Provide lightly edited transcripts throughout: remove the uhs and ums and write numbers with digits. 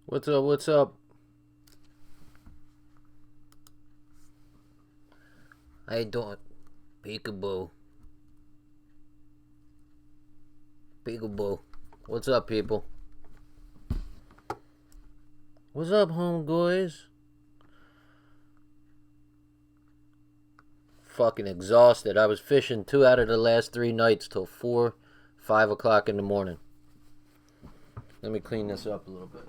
What's up? What's up? How you doing? Peekaboo. Peekaboo. What's up, people? What's up, homeboys? Fucking exhausted. I was fishing 2 out of the last 3 nights till 4, 5 o'clock in the morning. Let me clean this up a little bit.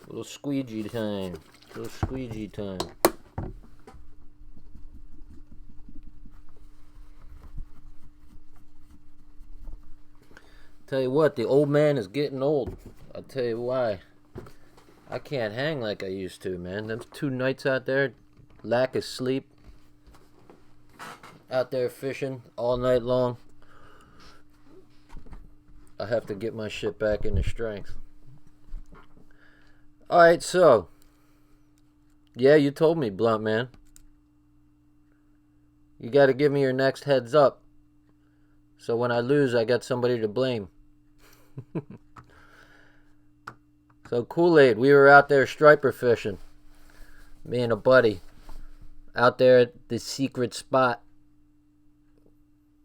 Little squeegee time. Little squeegee time. Tell you what, the old man is getting old. I'll tell you why. I can't hang like I used to, man. Them 2 nights out there, lack of sleep. Out there fishing all night long. I have to get my shit back into strength. Alright, so. Yeah, you told me, Blunt Man. You gotta give me your next heads up. So when I lose, I got somebody to blame. So Kool-Aid, we were out there striper fishing. Me and a buddy. Out there at the secret spot.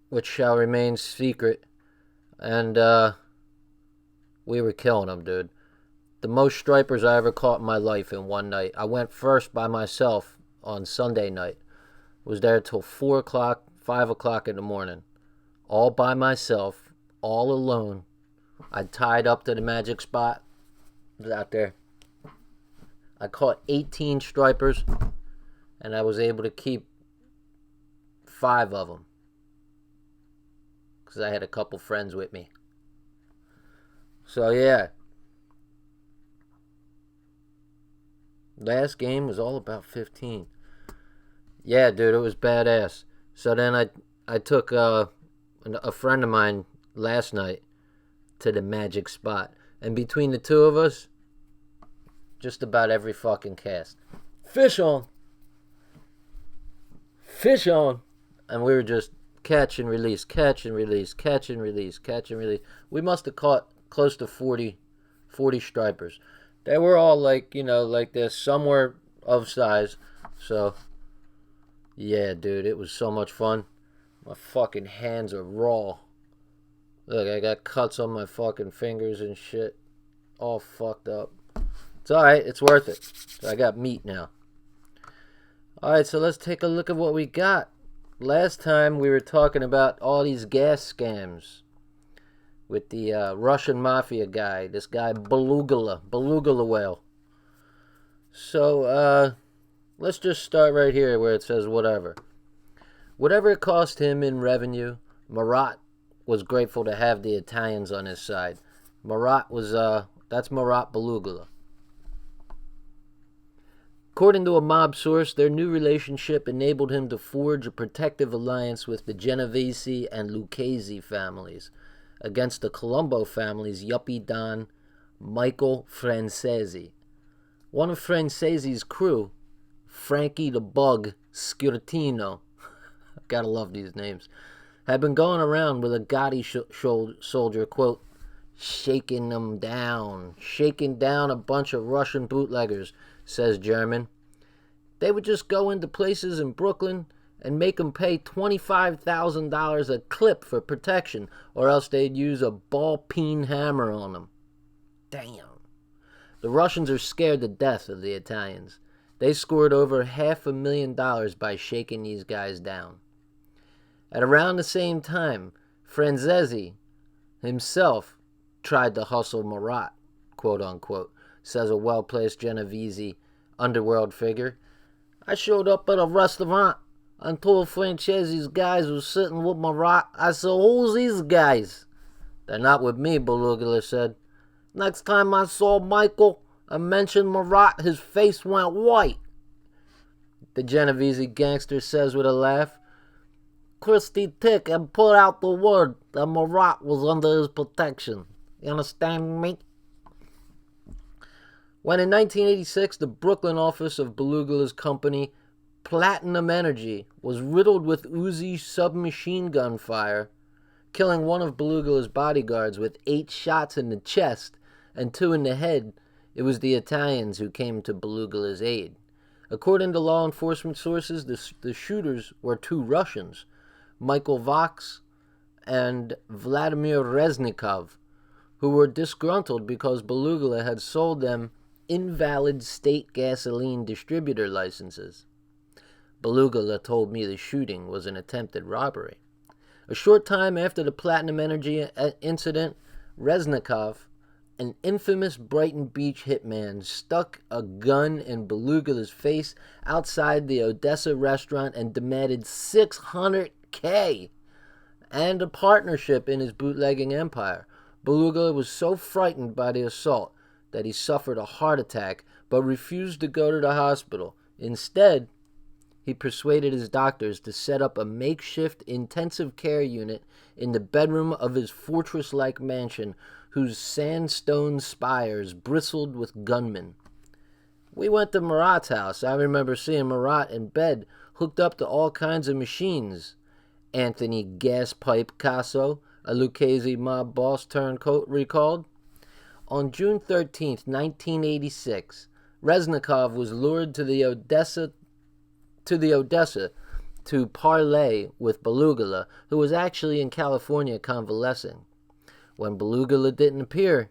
Which shall remain secret. And we were killing them, dude. The most stripers I ever caught in my life in one night. I went first by myself on Sunday night. Was there till 4 o'clock, 5 o'clock in the morning. All by myself, all alone. I tied up to the magic spot. Was out there. I caught 18 stripers, and I was able to keep 5 of them. Because I had a couple friends with me. So, yeah. Last game was all about 15. Yeah, dude, it was badass. So then I took a friend of mine last night to the magic spot. And between the 2 of us, just about every fucking cast. Fish on! Fish on! And we were just catch and release, catch and release, catch and release, catch and release. We must have caught close to 40 stripers. They were all like, like this. Some were of size. So, yeah, dude, it was so much fun. My fucking hands are raw. Look, I got cuts on my fucking fingers and shit. All fucked up. It's alright, it's worth it. So I got meat now. Alright, so let's take a look at what we got. Last time we were talking about all these gas scams. With the Russian mafia guy, this guy Beluga whale. So, let's just start right here where it says whatever. Whatever it cost him in revenue, Marat was grateful to have the Italians on his side. Marat was, that's Marat Beluga. According to a mob source, their new relationship enabled him to forge a protective alliance with the Genovese and Lucchese families against the Colombo family's yuppie don, Michael Francesi. One of Francese's crew, Frankie the Bug Skirtino, gotta love these names, had been going around with a Gotti soldier, quote, shaking down a bunch of Russian bootleggers, says German. They would just go into places in Brooklyn and make them pay $25,000 a clip for protection, or else they'd use a ball-peen hammer on them. Damn. The Russians are scared to death of the Italians. They scored over $500,000 by shaking these guys down. At around the same time, Francesi himself tried to hustle Marat, quote-unquote, says a well-placed Genovese underworld figure. I showed up at a restaurant and told Francese's guys were sitting with Marat. I said, who's these guys? They're not with me, Beluga said. Next time I saw Michael and mentioned Marat, his face went white. The Genovese gangster says with a laugh. Christy Tick had put out the word that Marat was under his protection. You understand me? When in 1986 the Brooklyn office of Belugula's company, Platinum Energy, was riddled with Uzi submachine gun fire, killing one of Belugula's bodyguards with 8 shots in the chest and 2 in the head, it was the Italians who came to Belugula's aid. According to law enforcement sources, the shooters were 2 Russians, Michael Vox and Vladimir Reznikov, who were disgruntled because Belugula had sold them invalid state gasoline distributor licenses. Belugula told me the shooting was an attempted robbery. A short time after the Platinum Energy incident, Reznikov, an infamous Brighton Beach hitman, stuck a gun in Belugula's face outside the Odessa restaurant and demanded $600K and a partnership in his bootlegging empire. Belugula was so frightened by the assault that he suffered a heart attack but refused to go to the hospital. Instead, he persuaded his doctors to set up a makeshift intensive care unit in the bedroom of his fortress-like mansion, whose sandstone spires bristled with gunmen. We went to Marat's house. I remember seeing Marat in bed, hooked up to all kinds of machines. Anthony Gaspipe Casso, a Lucchese mob boss turncoat, recalled. On June 13, 1986, Reznikov was lured to the Odessa to parley with Belugula, who was actually in California convalescing. When Belugula didn't appear,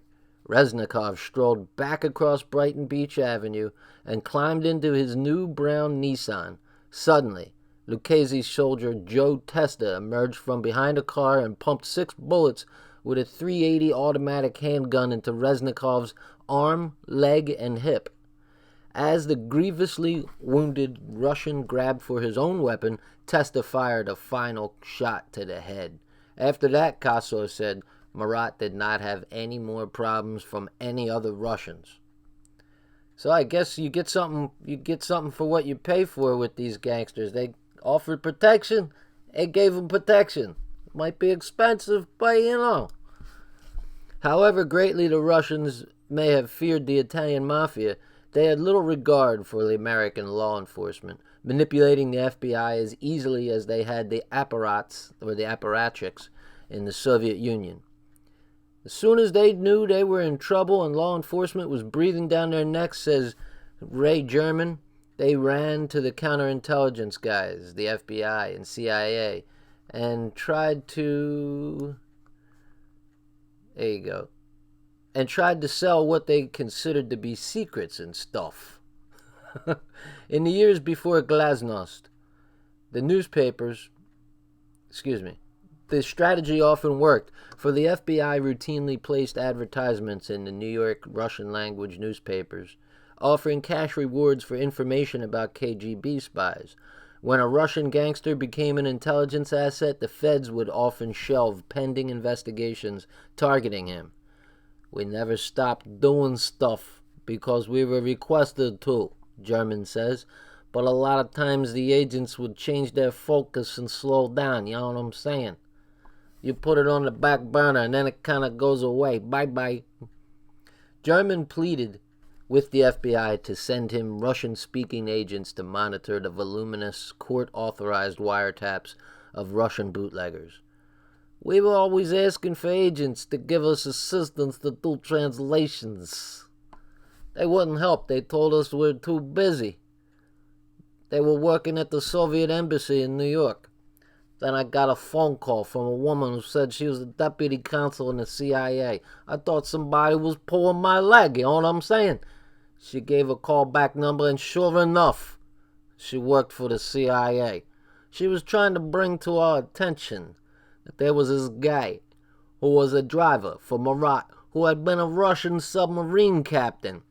Reznikov strolled back across Brighton Beach Avenue and climbed into his new brown Nissan. Suddenly, Lucchese soldier Joe Testa emerged from behind a car and pumped 6 bullets with a .380 automatic handgun into Reznikov's arm, leg, and hip. As the grievously wounded Russian grabbed for his own weapon, Testa fired a final shot to the head. After that, Casso said, Marat did not have any more problems from any other Russians. So I guess you get something for what you pay for with these gangsters. They offered protection, they gave them protection. Might be expensive, but you know. However greatly the Russians may have feared the Italian mafia, they had little regard for the American law enforcement, manipulating the FBI as easily as they had the apparats, or the apparatchiks, in the Soviet Union. As soon as they knew they were in trouble and law enforcement was breathing down their necks, says Ray German, they ran to the counterintelligence guys, the FBI and CIA, and tried to sell what they considered to be secrets and stuff. In the years before Glasnost, the strategy often worked, for the FBI routinely placed advertisements in the New York Russian-language newspapers, offering cash rewards for information about KGB spies. When a Russian gangster became an intelligence asset, the feds would often shelve pending investigations targeting him. We never stopped doing stuff because we were requested to, German says, but a lot of times the agents would change their focus and slow down, you know what I'm saying? You put it on the back burner and then it kind of goes away. Bye-bye. German pleaded with the FBI to send him Russian-speaking agents to monitor the voluminous court-authorized wiretaps of Russian bootleggers. We were always asking for agents to give us assistance to do translations. They wouldn't help. They told us we're too busy. They were working at the Soviet embassy in New York. Then I got a phone call from a woman who said she was the deputy counsel in the CIA. I thought somebody was pulling my leg, you know what I'm saying? She gave a callback number, and sure enough, she worked for the CIA. She was trying to bring to our attention that there was this guy who was a driver for Marat, who had been a Russian submarine captain.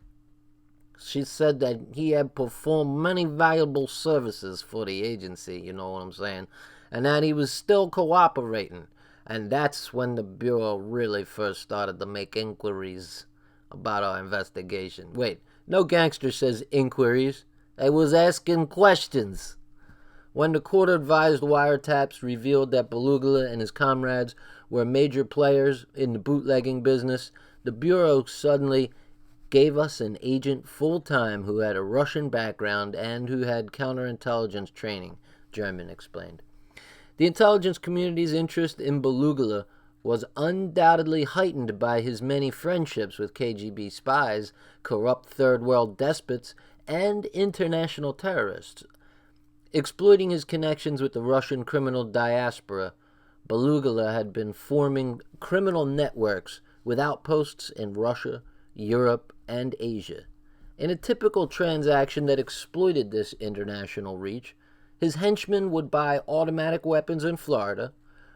She said that he had performed many valuable services for the agency, you know what I'm saying, and that he was still cooperating. And that's when the Bureau really first started to make inquiries about our investigation. Wait, no gangster says inquiries. They was asking questions. When the court-advised wiretaps revealed that Belugula and his comrades were major players in the bootlegging business, the Bureau suddenly gave us an agent full-time who had a Russian background and who had counterintelligence training, German explained. The intelligence community's interest in Belugula was undoubtedly heightened by his many friendships with KGB spies, corrupt third world despots, and international terrorists. Exploiting his connections with the Russian criminal diaspora, Belugula had been forming criminal networks with outposts in Russia, Europe, and Asia. In a typical transaction that exploited this international reach, his henchmen would buy automatic weapons in Florida,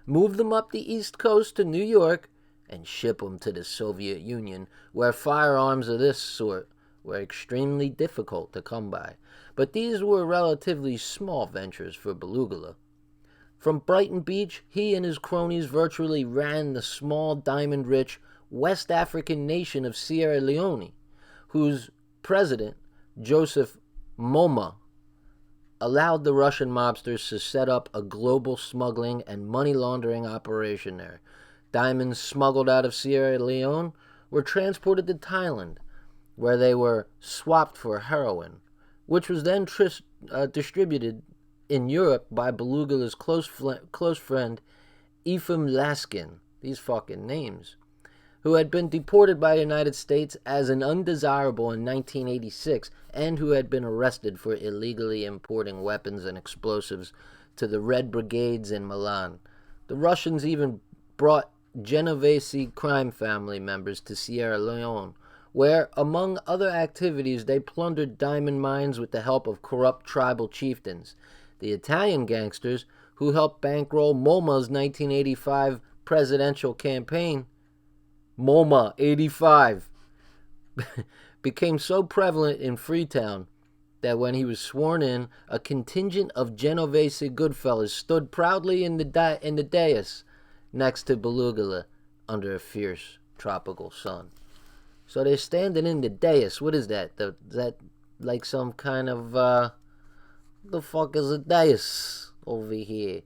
move them up the East Coast to New York, and ship them to the Soviet Union, where firearms of this sort were extremely difficult to come by. But these were relatively small ventures for Belugula. From Brighton Beach, he and his cronies virtually ran the small, diamond-rich West African nation of Sierra Leone, whose president, Joseph Moma, allowed the Russian mobsters to set up a global smuggling and money laundering operation there. Diamonds smuggled out of Sierra Leone were transported to Thailand, where they were swapped for heroin, which was then distributed in Europe by Belugula's close friend, Efim Laskin, these fucking names, who had been deported by the United States as an undesirable in 1986 and who had been arrested for illegally importing weapons and explosives to the Red Brigades in Milan. The Russians even brought Genovese crime family members to Sierra Leone, where, among other activities, they plundered diamond mines with the help of corrupt tribal chieftains. The Italian gangsters, who helped bankroll MoMA's 1985 presidential campaign, MoMA 85, became so prevalent in Freetown that when he was sworn in, a contingent of Genovese Goodfellas stood proudly in the dais next to Belugula under a fierce tropical sun. So they're standing in the dais. What is that? Is that like some kind of, the fuck is a dais over here?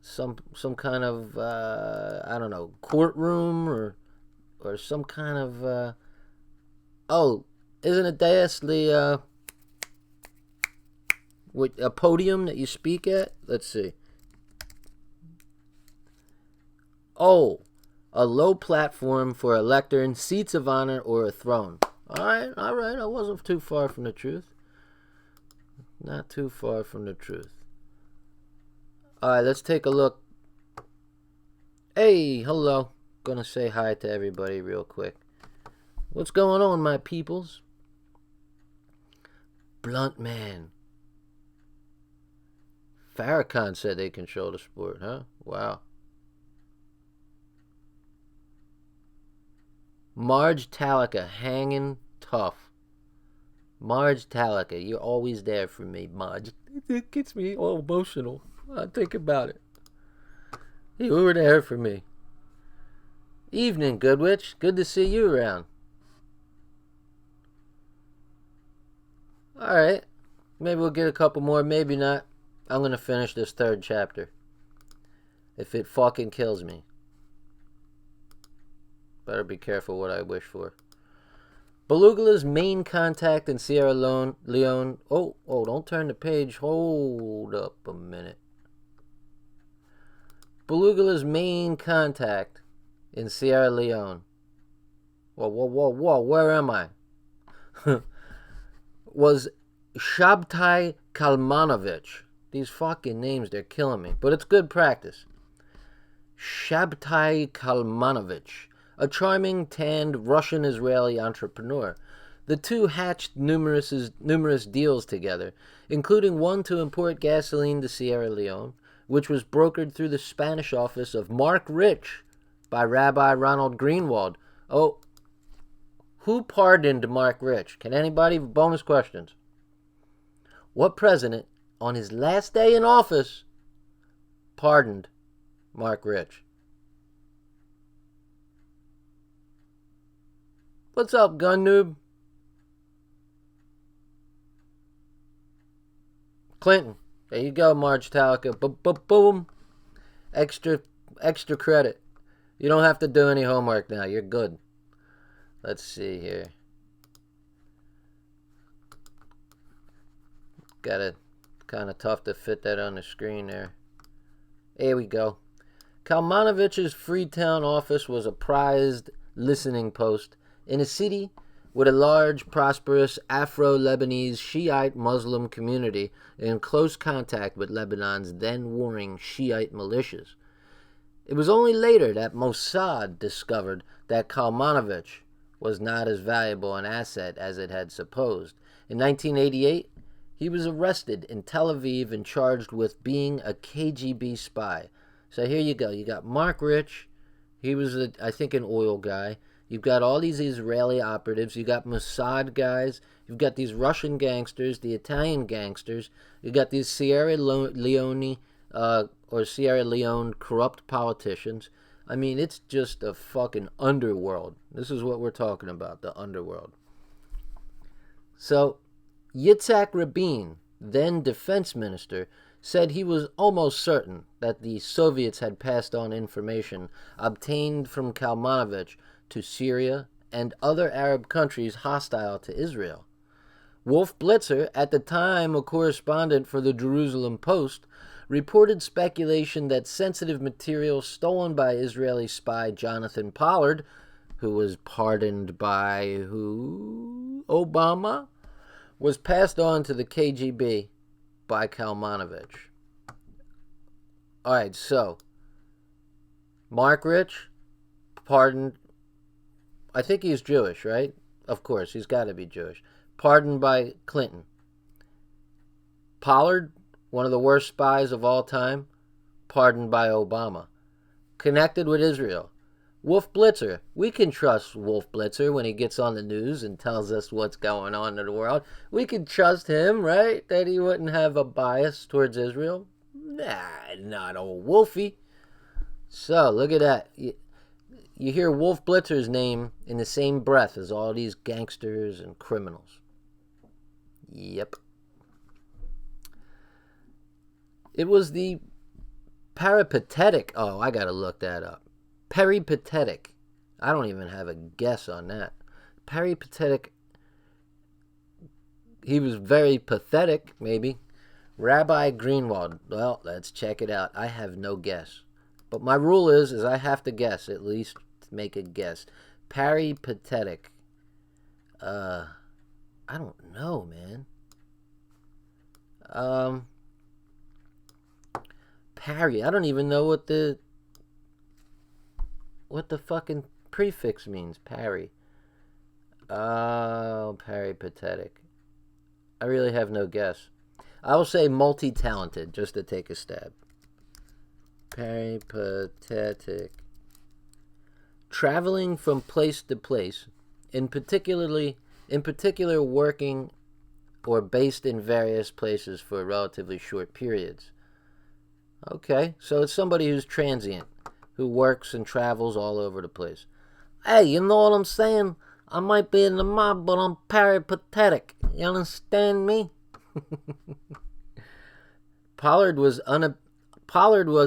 Some kind of, I don't know, courtroom or some kind of, isn't a dais the, with a podium that you speak at? Let's see. Oh, a low platform for a lectern, seats of honor, or a throne. All right. I wasn't too far from the truth. Not too far from the truth. All right, let's take a look. Hey, hello. Gonna say hi to everybody real quick. What's going on, my peoples? Blunt man. Farrakhan said they control the sport, huh? Wow. Marge Talica, hanging tough. Marge Talica, you're always there for me, Marge. It gets me all emotional. I think about it. You were there for me. Evening, Goodwitch. Good to see you around. Alright. Maybe we'll get a couple more, maybe not. I'm gonna finish this third chapter. If it fucking kills me. Better be careful what I wish for. Belugula's main contact in Sierra Leone. Oh, don't turn the page. Hold up a minute. Belugula's main contact in Sierra Leone. Whoa, where am I? Was Shabtai Kalmanovich. These fucking names, they're killing me. But it's good practice. Shabtai Kalmanovich, a charming, tanned Russian-Israeli entrepreneur. The two hatched numerous deals together, including one to import gasoline to Sierra Leone, which was brokered through the Spanish office of Mark Rich by Rabbi Ronald Greenwald. Oh, who pardoned Mark Rich? Can anybody? Bonus questions. What president, on his last day in office, pardoned Mark Rich? What's up, gun noob? Clinton. There you go, Marge Talica. Boom. Extra credit. You don't have to do any homework now. You're good. Let's see here. Got it. Kind of tough to fit that on the screen there. Here we go. Kalmanovich's Freetown office was a prized listening post in a city with a large, prosperous Afro-Lebanese Shiite Muslim community in close contact with Lebanon's then-warring Shiite militias. It was only later that Mossad discovered that Kalmanovich was not as valuable an asset as it had supposed. In 1988, he was arrested in Tel Aviv and charged with being a KGB spy. So here you go. You got Mark Rich. He was, I think, an oil guy. You've got all these Israeli operatives. You got Mossad guys. You've got these Russian gangsters, the Italian gangsters. You got these Sierra Leone corrupt politicians. I mean, it's just a fucking underworld. This is what we're talking about, the underworld. So, Yitzhak Rabin, then defense minister, said he was almost certain that the Soviets had passed on information obtained from Kalmanovich to Syria and other Arab countries hostile to Israel. Wolf Blitzer, at the time a correspondent for the Jerusalem Post, reported speculation that sensitive material stolen by Israeli spy Jonathan Pollard, who was pardoned by Obama, was passed on to the KGB by Kalmanovich. Alright, so Mark Rich, pardoned, I think he's Jewish, right? Of course, he's got to be Jewish. Pardoned by Clinton. Pollard, one of the worst spies of all time, pardoned by Obama. Connected with Israel. Wolf Blitzer. We can trust Wolf Blitzer when he gets on the news and tells us what's going on in the world. We can trust him, right? That he wouldn't have a bias towards Israel. Nah, not old Wolfie. So, look at that. You hear Wolf Blitzer's name in the same breath as all these gangsters and criminals. Yep. It was the peripatetic. Oh, I gotta look that up. Peripatetic. I don't even have a guess on that. Peripatetic. He was very pathetic, maybe. Rabbi Greenwald. Well, let's check it out. I have no guess. But my rule is I have to guess, at least to make a guess. Peripatetic. I don't know, man. Parry. I don't even know what the fucking prefix means. Parry. Oh, peripatetic. I really have no guess. I will say multi-talented, just to take a stab. Peripatetic. Traveling from place to place, in particular working or based in various places for relatively short periods. Okay, so it's somebody who's transient, who works and travels all over the place. Hey, you know what I'm saying? I might be in the mob, but I'm peripatetic. You understand me? Pollard was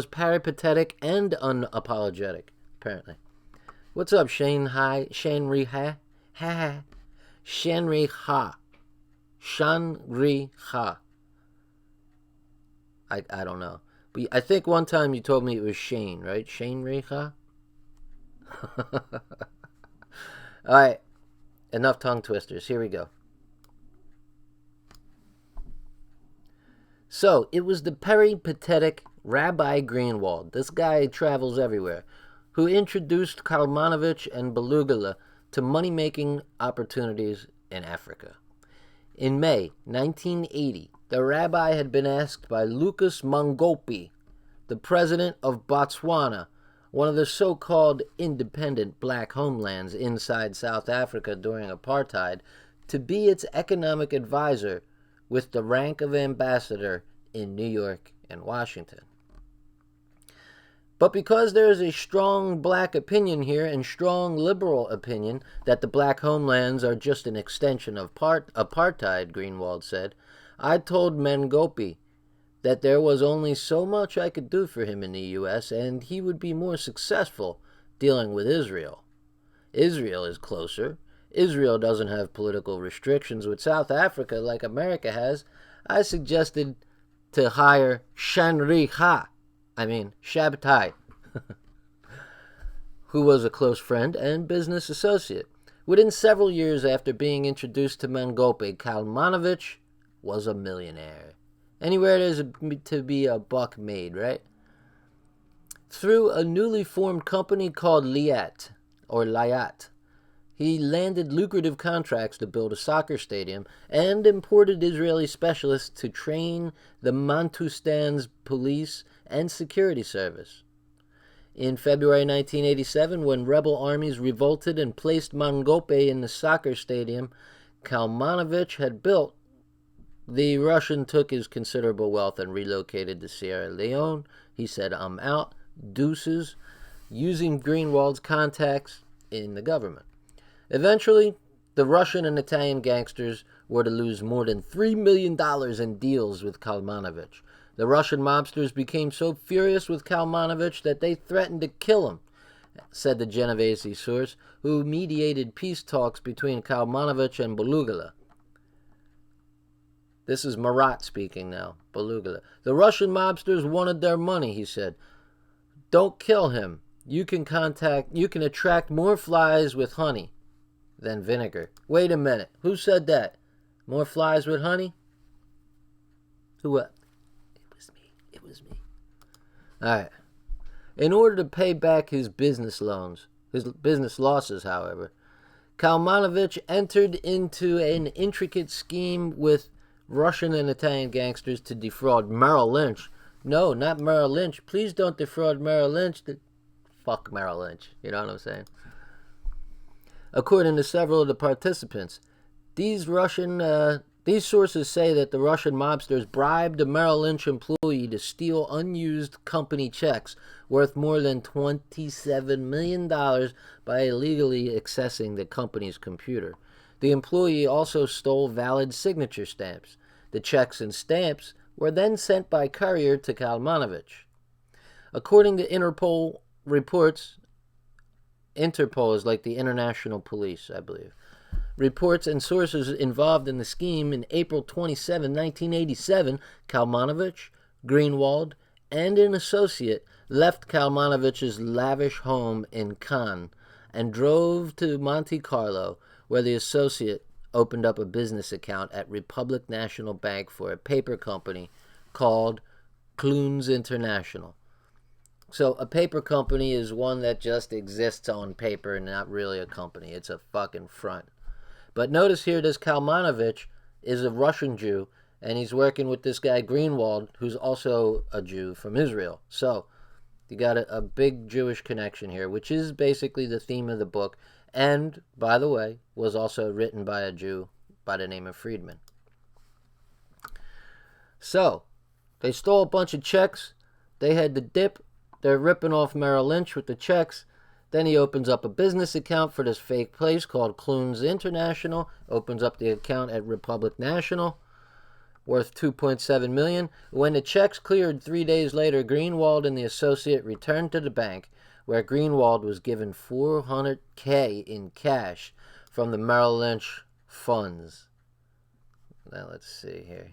peripatetic and unapologetic, apparently. What's up, Shane Hi? Shangri-Ha? Ha. Shangri-Ha. Shangri-Ha. I don't know. But I think one time you told me it was Shane, right? Shangri-Ha? Alright. Enough tongue twisters. Here we go. So, it was the peripatetic Rabbi Greenwald, this guy travels everywhere, who introduced Kalmanovich and Belugula to money-making opportunities in Africa. In May 1980, the rabbi had been asked by Lucas Mangope, the president of Botswana, one of the so-called independent black homelands inside South Africa during apartheid, to be its economic advisor with the rank of ambassador in New York and Washington. But because there is a strong black opinion here and strong liberal opinion that the black homelands are just an extension of apartheid, Greenwald said, I told Mangope that there was only so much I could do for him in the U.S. and he would be more successful dealing with Israel. Israel is closer. Israel doesn't have political restrictions with South Africa like America has. I suggested to hire Shabtai, who was a close friend and business associate. Within several years after being introduced to Mangope, Kalmanovich was a millionaire. Anywhere there's to be a buck made, right? Through a newly formed company called Layat, he landed lucrative contracts to build a soccer stadium and imported Israeli specialists to train the Mantustan's police and security service. In February 1987, when rebel armies revolted and placed Mangope in the soccer stadium Kalmanovich had built, the Russian took his considerable wealth and relocated to Sierra Leone. He said, "I'm out, deuces," using Greenwald's contacts in the government. Eventually, the Russian and Italian gangsters were to lose more than $3 million in deals with Kalmanovich. The Russian mobsters became so furious with Kalmanovich that they threatened to kill him, said the Genovese source, who mediated peace talks between Kalmanovich and Belugula. This is Marat speaking now, Belugula. The Russian mobsters wanted their money, he said. Don't kill him. You can attract more flies with honey than vinegar. Wait a minute. Who said that? More flies with honey? Who? It was me. All right. In order to pay back his business losses, however, Kalmanovich entered into an intricate scheme with Russian and Italian gangsters to defraud Merrill Lynch. No, not Merrill Lynch. Please don't defraud Merrill Lynch. Fuck Merrill Lynch. You know what I'm saying? According to several of the participants, these sources say that the Russian mobsters bribed a Merrill Lynch employee to steal unused company checks worth more than $27 million by illegally accessing the company's computer. The employee also stole valid signature stamps. The checks and stamps were then sent by courier to Kalmanovich. According to Interpol reports, Interpol is like the international police, I believe. Reports and sources involved in the scheme, in April 27, 1987, Kalmanovich, Greenwald, and an associate left Kalmanovich's lavish home in Cannes and drove to Monte Carlo, where the associate opened up a business account at Republic National Bank for a paper company called Clunes International. So a paper company is one that just exists on paper and not really a company. It's a fucking front. But notice here, this Kalmanovich is a Russian Jew, and he's working with this guy Greenwald, who's also a Jew from Israel. So you got a big Jewish connection here, which is basically the theme of the book, and, by the way, was also written by a Jew by the name of Friedman. So they stole a bunch of checks. They had the dip. They're ripping off Merrill Lynch with the checks. Then he opens up a business account for this fake place called Clunes International. Opens up the account at Republic National, worth $2.7 million. When the checks cleared 3 days later, Greenwald and the associate returned to the bank, where Greenwald was given $400K in cash from the Merrill Lynch funds. Now let's see here.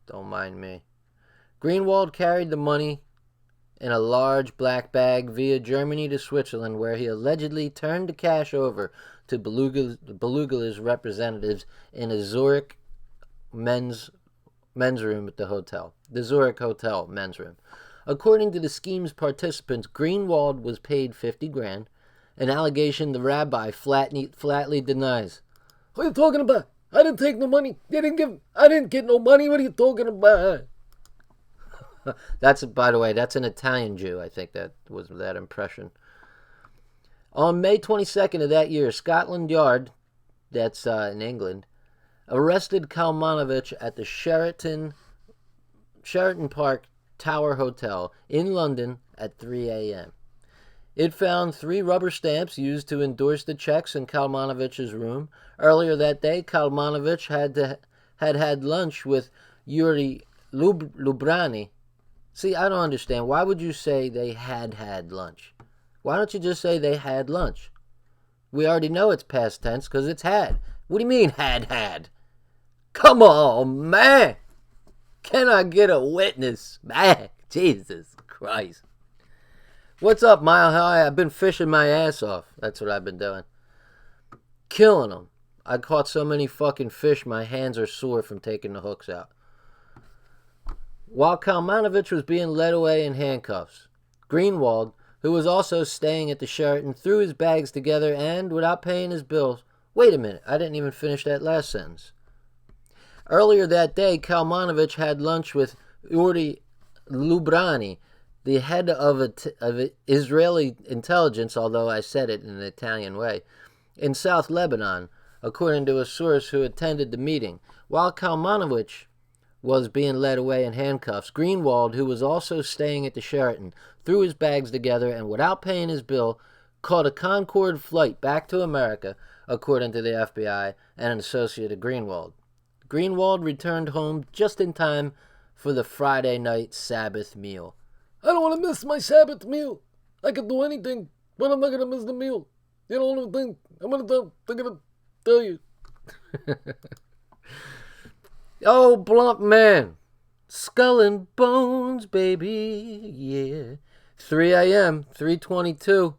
Don't mind me. Greenwald carried the money in a large black bag via Germany to Switzerland, where he allegedly turned the cash over to Belugula's representatives in a Zurich men's room at the hotel. The Zurich Hotel men's room. According to the scheme's participants, Greenwald was paid $50,000, an allegation the rabbi flatly denies. What are you talking about? I didn't take no money. I didn't get no money. What are you talking about? That's, by the way, that's an Italian Jew. I think that was that impression. On May 22nd of that year, Scotland Yard, that's in England, arrested Kalmanovich at the Sheraton Park Tower Hotel in London at 3 a.m. It found 3 rubber stamps used to endorse the checks in Kalmanovich's room. Earlier that day, Kalmanovich had lunch with Yuri Lubrani. See, I don't understand. Why would you say they had lunch? Why don't you just say they had lunch? We already know it's past tense because it's had. What do you mean had? Come on, man. Can I get a witness? Man, Jesus Christ. What's up, Mile High? I've been fishing my ass off. That's what I've been doing. Killing them. I caught so many fucking fish, my hands are sore from taking the hooks out. While Kalmanovich was being led away in handcuffs, Greenwald, who was also staying at the Sheraton, threw his bags together and, without paying his bills... Wait a minute, I didn't even finish that last sentence. Earlier that day, Kalmanovich had lunch with Uri Lubrani, the head of Israeli intelligence, although I said it in an Italian way, in South Lebanon, according to a source who attended the meeting. While Kalmanovich was being led away in handcuffs, Greenwald, who was also staying at the Sheraton, threw his bags together and, without paying his bill, caught a Concorde flight back to America, according to the FBI and an associate of Greenwald. Greenwald returned home just in time for the Friday night Sabbath meal. I don't want to miss my Sabbath meal. I could do anything, but I'm not going to miss the meal. You know what I'm going to tell you. Oh, Blunt Man. Skull and Bones, baby. Yeah. 3 a.m., 3:22.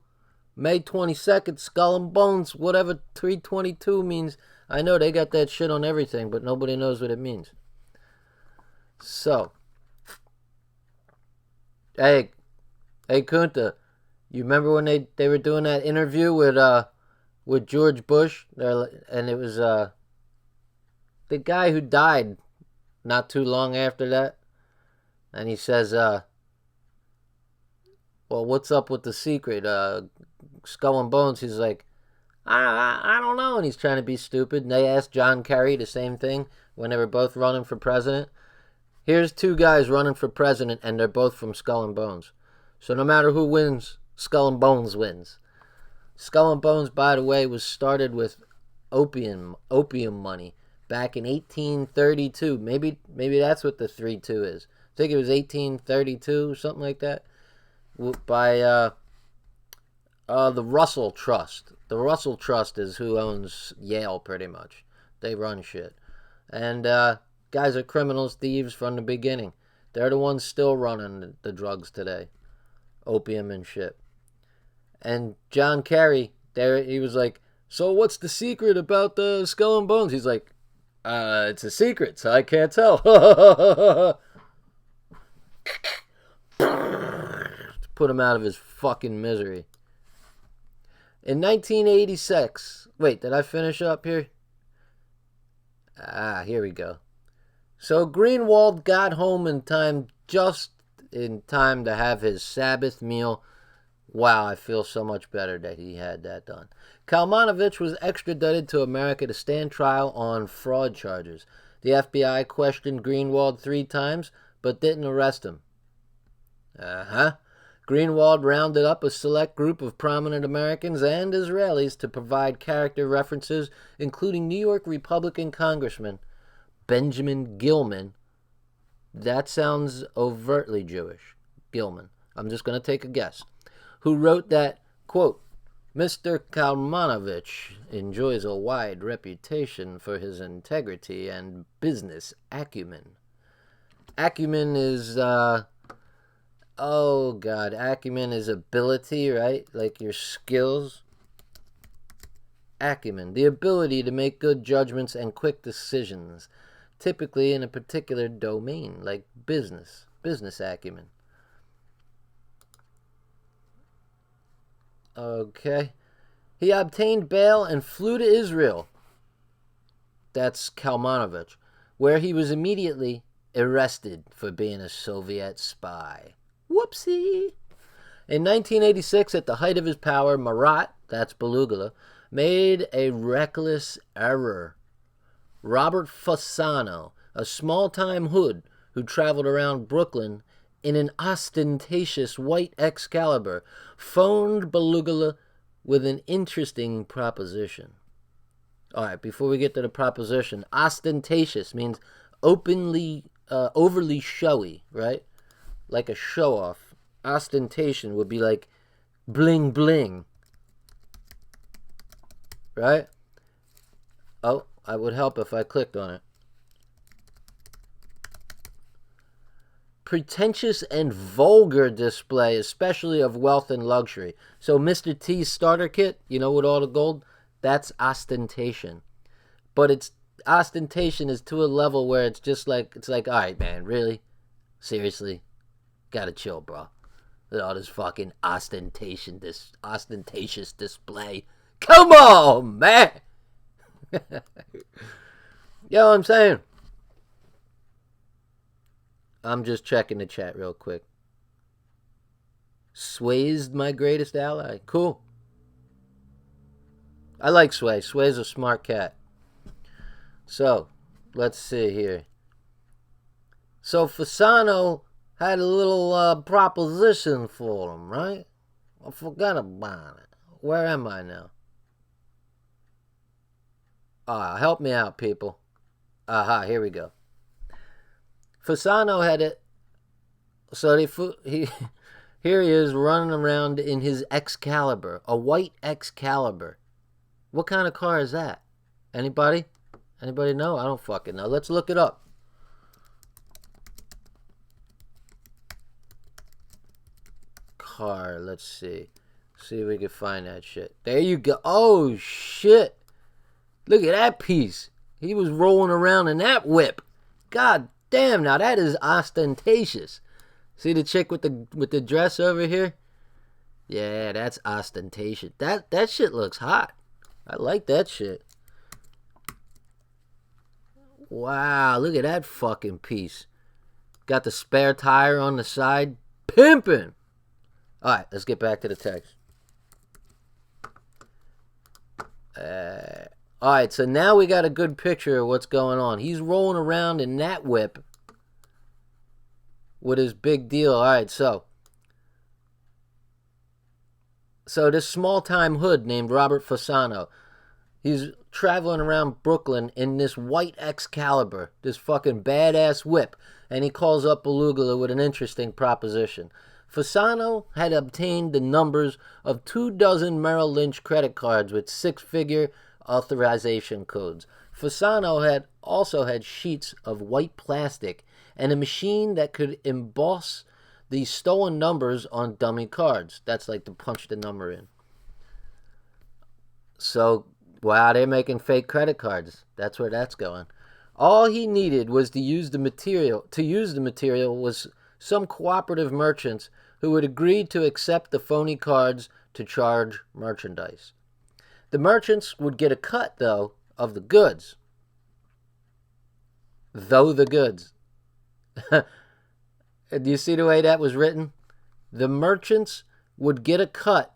May 22nd, Skull and Bones, whatever 322 means. I know they got that shit on everything, but nobody knows what it means. So, hey Kunta, you remember when they were doing that interview with George Bush? And it was the guy who died not too long after that. And he says, well, what's up with the secret? Skull and Bones, he's like, I don't know. And he's trying to be stupid. And they asked John Kerry the same thing when they were both running for president. Here's two guys running for president, and they're both from Skull and Bones. So no matter who wins, Skull and Bones wins. Skull and Bones, by the way, was started with opium money back in 1832. Maybe that's what the 3-2 is. I think it was 1832, something like that, by the Russell Trust. The Russell Trust is who owns Yale, pretty much. They run shit. And guys are criminals, thieves from the beginning. They're the ones still running the drugs today. Opium and shit. And John Kerry, he was like, so what's the secret about the Skull and Bones? He's like, it's a secret, so I can't tell. Put him out of his fucking misery. In 1986, wait, did I finish up here? Here we go. So Greenwald got home just in time to have his Sabbath meal. Wow, I feel so much better that he had that done. Kalmanovich was extradited to America to stand trial on fraud charges. The FBI questioned Greenwald 3 times, but didn't arrest him. Greenwald rounded up a select group of prominent Americans and Israelis to provide character references, including New York Republican Congressman Benjamin Gilman. That sounds overtly Jewish. Gilman. I'm just going to take a guess. Who wrote that, quote, Mr. Kalmanovich enjoys a wide reputation for his integrity and business acumen. Acumen is, acumen is ability, right? Like your skills. Acumen, the ability to make good judgments and quick decisions, typically in a particular domain, like business acumen. Okay. He obtained bail and flew to Israel. That's Kalmanovich, where he was immediately arrested for being a Soviet spy. Whoopsie. In 1986, at the height of his power, Marat, that's Beluga, made a reckless error. Robert Fasano, a small-time hood who traveled around Brooklyn in an ostentatious white Excalibur, phoned Beluga with an interesting proposition. All right, before we get to the proposition, ostentatious means openly, overly showy, right? Like a show-off. Ostentation would be like bling bling. right? Oh, I would help if I clicked on it. Pretentious and vulgar display, especially of wealth and luxury. So Mr. T's starter kit, you know, with all the gold, that's ostentation. But it's ostentation is to a level where it's just like, all right, man, really? Seriously? Gotta chill, bro. With all this fucking ostentatious display. Come on, man! You know what I'm saying? I'm just checking the chat real quick. Sway's my greatest ally. Cool. I like Sway. Sway's a smart cat. So, let's see here. So, Fasano had a little proposition for him, right? I forgot about it. Where am I now? Help me out, people. Aha, here we go. Fasano had it. So he here he is running around in his Excalibur, a white Excalibur. What kind of car is that? Anybody? Anybody know? I don't fucking know. Let's look it up. Car, let's see. See if we can find that shit. There you go. Oh, shit. Look at that piece. He was rolling around in that whip. God damn, now that is ostentatious. See the chick with the dress over here? Yeah, that's ostentatious. That shit looks hot. I like that shit. Wow, look at that fucking piece. Got the spare tire on the side. Pimping. Alright, let's get back to the text. Alright, so now we got a good picture of what's going on. He's rolling around in that whip with his big deal. Alright, so this small-time hood named Robert Fasano, he's traveling around Brooklyn in this white Excalibur, this fucking badass whip, and he calls up Beluga with an interesting proposition. Fasano had obtained the numbers of 24 Merrill Lynch credit cards with 6-figure authorization codes. Fasano had also had sheets of white plastic and a machine that could emboss the stolen numbers on dummy cards. That's like to punch the number in. So, wow, they're making fake credit cards. That's where that's going. All he needed was to use the material. Was some cooperative merchants who would agree to accept the phony cards to charge merchandise. The merchants would get a cut, though, of the goods. Though the goods. Do you see the way that was written? The merchants would get a cut,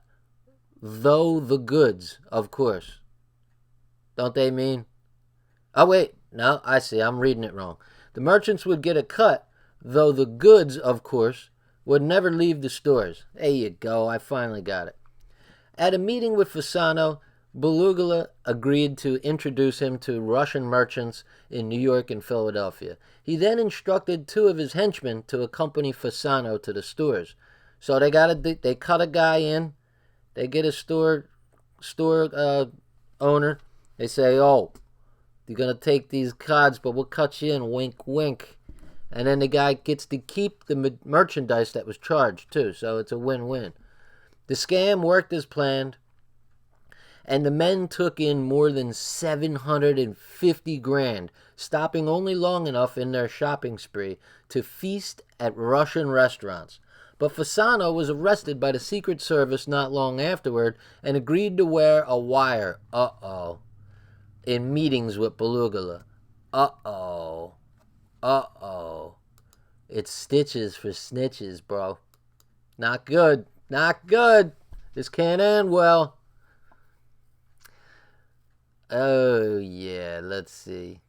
though the goods, of course. Don't they mean? Oh, wait. No, I see. I'm reading it wrong. The merchants would get a cut, though the goods, of course, would never leave the stores. There you go. I finally got it. At a meeting with Fasano, Beluga agreed to introduce him to Russian merchants in New York and Philadelphia. He then instructed 2 of his henchmen to accompany Fasano to the stores. So they cut a guy in. They get a store owner. They say, "Oh, you're gonna take these cards, but we'll cut you in." Wink, wink. And then the guy gets to keep the merchandise that was charged, too. So it's a win-win. The scam worked as planned, and the men took in more than 750 grand, stopping only long enough in their shopping spree to feast at Russian restaurants. But Fasano was arrested by the Secret Service not long afterward and agreed to wear a wire. In meetings with Beluga. It's stitches for snitches, bro. Not good. Not good. This can't end well. Oh, yeah. Let's see.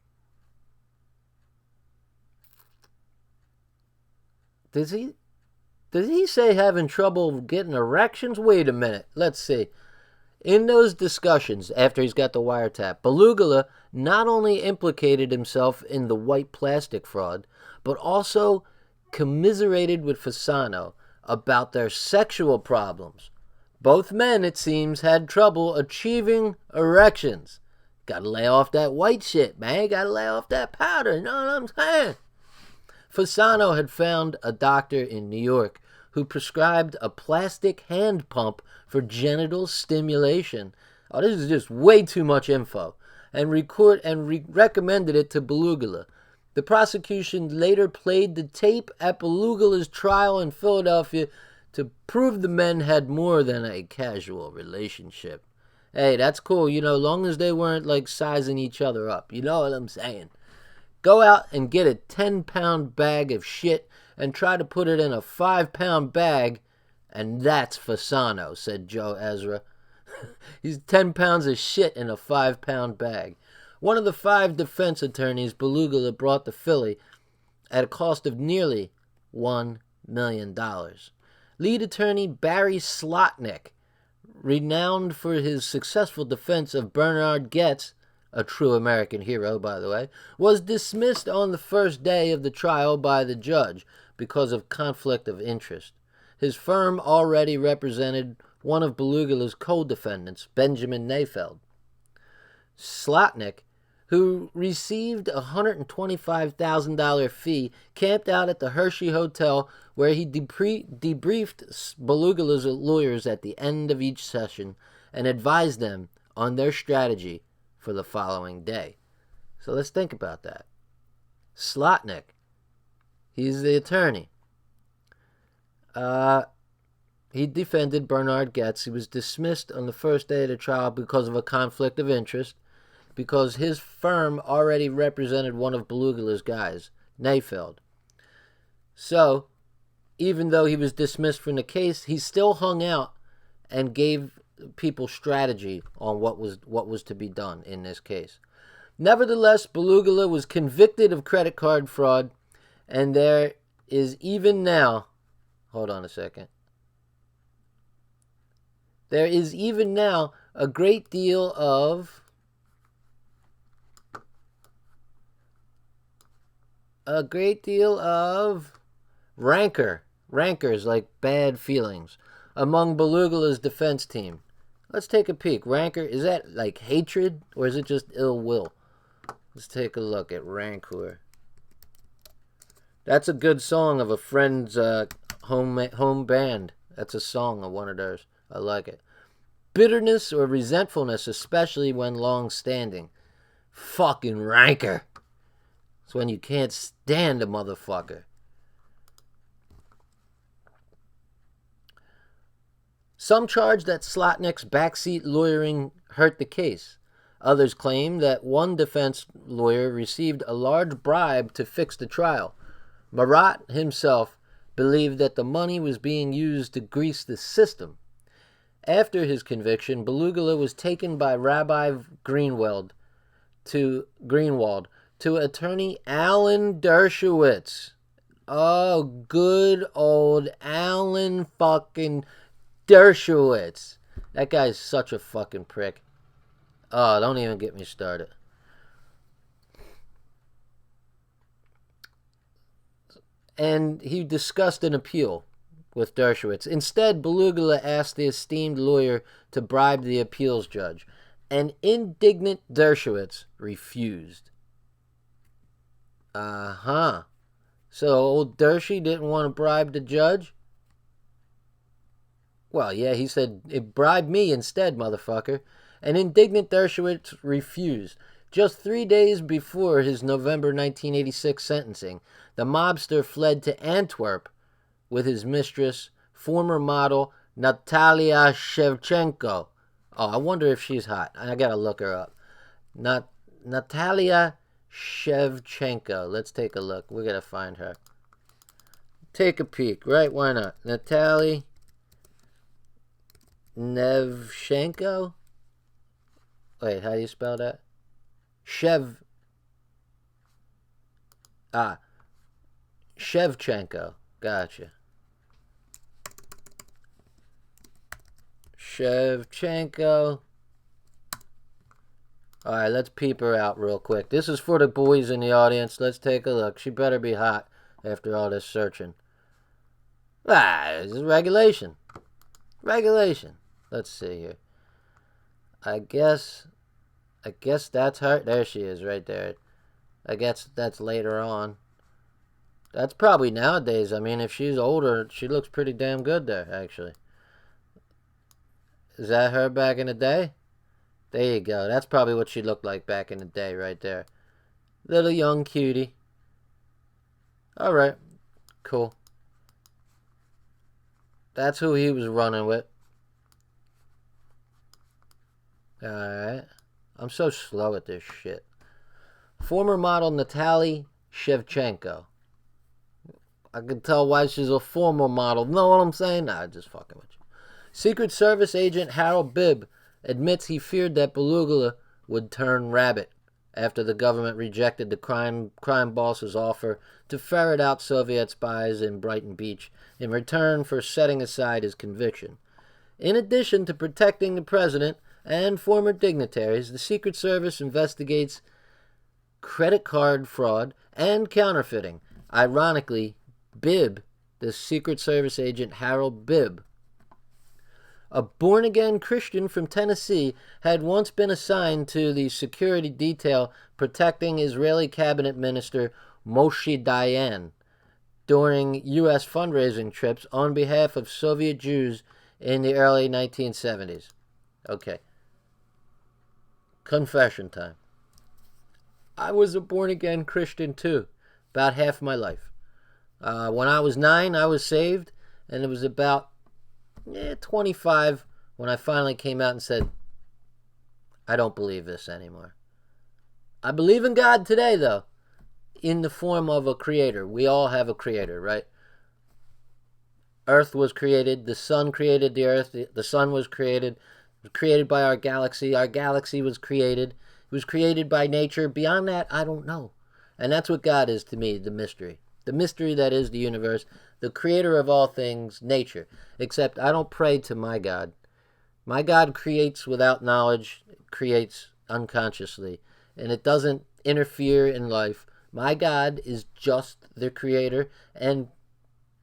Does he say having trouble getting erections? Wait a minute. Let's see. In those discussions, after he's got the wiretap, Beluga not only implicated himself in the white plastic fraud, but also commiserated with Fasano about their sexual problems. Both men, it seems, had trouble achieving erections. Gotta lay off that white shit, man. Gotta lay off that powder. You know what I'm saying? Fasano had found a doctor in New York who prescribed a plastic hand pump for genital stimulation. Oh, this is just way too much info. And recommended it to Belugula. The prosecution later played the tape at Belugula's trial in Philadelphia to prove the men had more than a casual relationship. Hey, that's cool, long as they weren't, sizing each other up. You know what I'm saying? Go out and get a 10-pound bag of shit and try to put it in a 5-pound bag, and that's Fasano, said Joe Ezra. He's 10 pounds of shit in a 5-pound bag. One of the 5 defense attorneys Belugula brought to Philly at a cost of nearly $1 million. Lead attorney Barry Slotnick, renowned for his successful defense of Bernard Goetz, a true American hero, by the way, was dismissed on the first day of the trial by the judge because of conflict of interest. His firm already represented one of Belugula's co-defendants, Benjamin Nayfeld. Slotnick, who received a $125,000 fee, camped out at the Hershey Hotel where he debriefed Belugula's lawyers at the end of each session and advised them on their strategy for the following day. So let's think about that. Slotnick, he's the attorney. He defended Bernard Goetz. He was dismissed on the first day of the trial because of a conflict of interest, because his firm already represented one of Belugula's guys, Nayfeld. So, even though he was dismissed from the case, he still hung out and gave people strategy on what was to be done in this case. Nevertheless, Belugula was convicted of credit card fraud, and there is even now, hold on a second, there is even now a great deal of rancors like bad feelings among Belugula's defense team. Let's take a peek. Rancor, is that like hatred or is it just ill will? Let's take a look at rancor. That's a good song of a friend's home band. That's a song of one of theirs. I like it. Bitterness or resentfulness, especially when long-standing. Fucking rancor. It's when you can't stand a motherfucker. Some charge that Slotnick's backseat lawyering hurt the case. Others claim that one defense lawyer received a large bribe to fix the trial. Marat himself believed that the money was being used to grease the system. After his conviction, Belugula was taken by Rabbi Greenwald to attorney Alan Dershowitz. Oh, good old Alan fucking Dershowitz. That guy's such a fucking prick. Oh, don't even get me started. And he discussed an appeal with Dershowitz. Instead, Belugula asked the esteemed lawyer to bribe the appeals judge. An indignant Dershowitz refused. So old Dershey didn't want to bribe the judge? Well, yeah, he said, it bribed me instead, motherfucker. An indignant Dershowitz refused. Just 3 days before his November 1986 sentencing, the mobster fled to Antwerp with his mistress, former model Natalia Shevchenko. Oh, I wonder if she's hot. I gotta look her up. Natalia Shevchenko. Let's take a look. We gotta find her. Take a peek, right? Why not? Natalia Nevchenko? Wait, how do you spell that? Shevchenko. Gotcha. Shevchenko. Alright, let's peep her out real quick. This is for the boys in the audience. Let's take a look. She better be hot after all this searching. This is regulation. Regulation. Let's see here. I guess that's her. There she is, right there. I guess that's later on. That's probably nowadays. I mean, if she's older, she looks pretty damn good there, actually. Is that her back in the day? There you go. That's probably what she looked like back in the day, right there. Little young cutie. Alright, cool. That's who he was running with. Alright. I'm so slow at this shit. Former model Natalie Shevchenko. I can tell why she's a former model. Know what I'm saying? Nah, just fucking with you. Secret Service agent Harold Bibb admits he feared that Beluga would turn rabbit after the government rejected the crime boss's offer to ferret out Soviet spies in Brighton Beach in return for setting aside his conviction. In addition to protecting the president and former dignitaries, the Secret Service investigates credit card fraud and counterfeiting. Ironically, Bibb, the Secret Service agent Harold Bibb, a born-again Christian from Tennessee, had once been assigned to the security detail protecting Israeli cabinet minister Moshe Dayan during U.S. fundraising trips on behalf of Soviet Jews in the early 1970s. Okay. Confession time. I was a born-again Christian too, about half my life. When I was 9, I was saved, and it was about 25 when I finally came out and said, I don't believe this anymore. I believe in God today, though, in the form of a creator. We all have a creator, right? Earth was created, the sun created the earth, the sun was created by our galaxy was created, it was created by nature. Beyond that, I don't know. And that's what God is to me, the mystery that is the universe, the creator of all things, nature. Except I don't pray to my God. My God creates without knowledge, creates unconsciously, and it doesn't interfere in life. My God is just the creator, and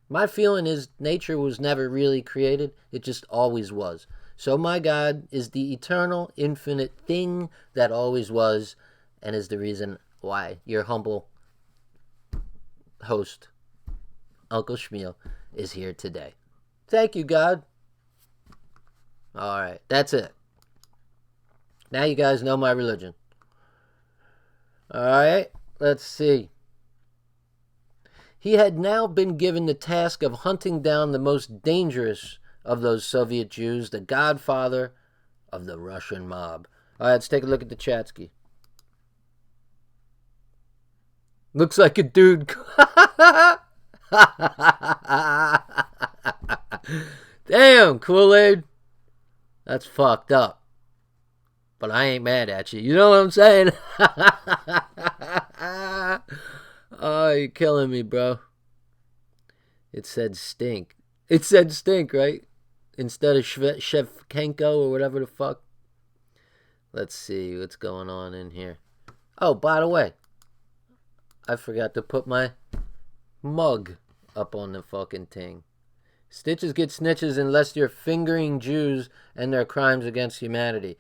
my feeling is nature was never really created, it just always was. So my God is the eternal, infinite thing that always was, and is the reason why your humble host, Uncle Shmeal, is here today. Thank you, God. Alright, that's it. Now you guys know my religion. Alright, let's see. He had now been given the task of hunting down the most dangerous of those Soviet Jews, the godfather of the Russian mob. Alright, let's take a look at the Chatsky. Looks like a dude. Damn, Kool-Aid. That's fucked up. But I ain't mad at you. You know what I'm saying? Oh, you're killing me, bro. It said stink. It said stink, right? Instead of Shevchenko or whatever the fuck. Let's see what's going on in here. Oh, by the way, I forgot to put my mug up on the fucking thing. Stitches get snitches unless you're fingering Jews and their crimes against humanity.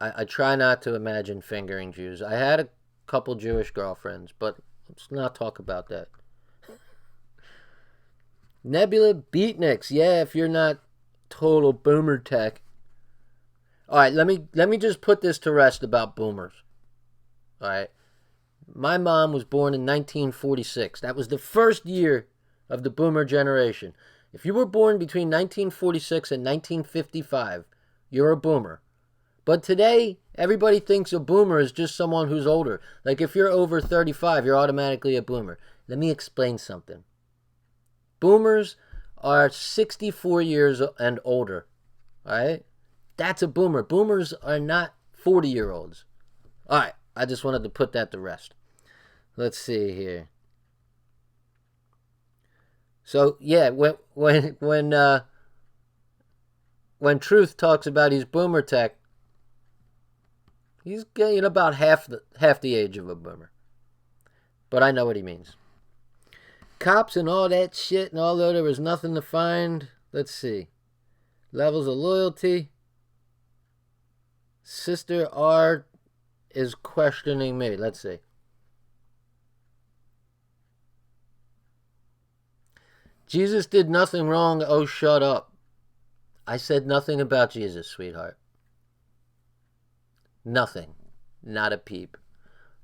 I try not to imagine fingering Jews. I had a couple Jewish girlfriends, but let's not talk about that. Nebula Beatniks. Yeah, if you're not total boomer tech. Alright, let me just put this to rest about boomers. Alright. My mom was born in 1946. That was the first year of the boomer generation. If you were born between 1946 and 1955, you're a boomer. But today, everybody thinks a boomer is just someone who's older. Like if you're over 35, you're automatically a boomer. Let me explain something. Boomers are 64 years and older. Alright? That's a boomer. Boomers are not 40-year-olds. Alright, I just wanted to put that to rest. Let's see here. So yeah, when Truth talks about his boomer tech, he's getting about half the age of a boomer. But I know what he means. Cops and all that shit and although there was nothing to find, let's see. Levels of loyalty. Sister R is questioning me. Let's see. Jesus did nothing wrong. Oh, shut up. I said nothing about Jesus, sweetheart. Nothing. Not a peep.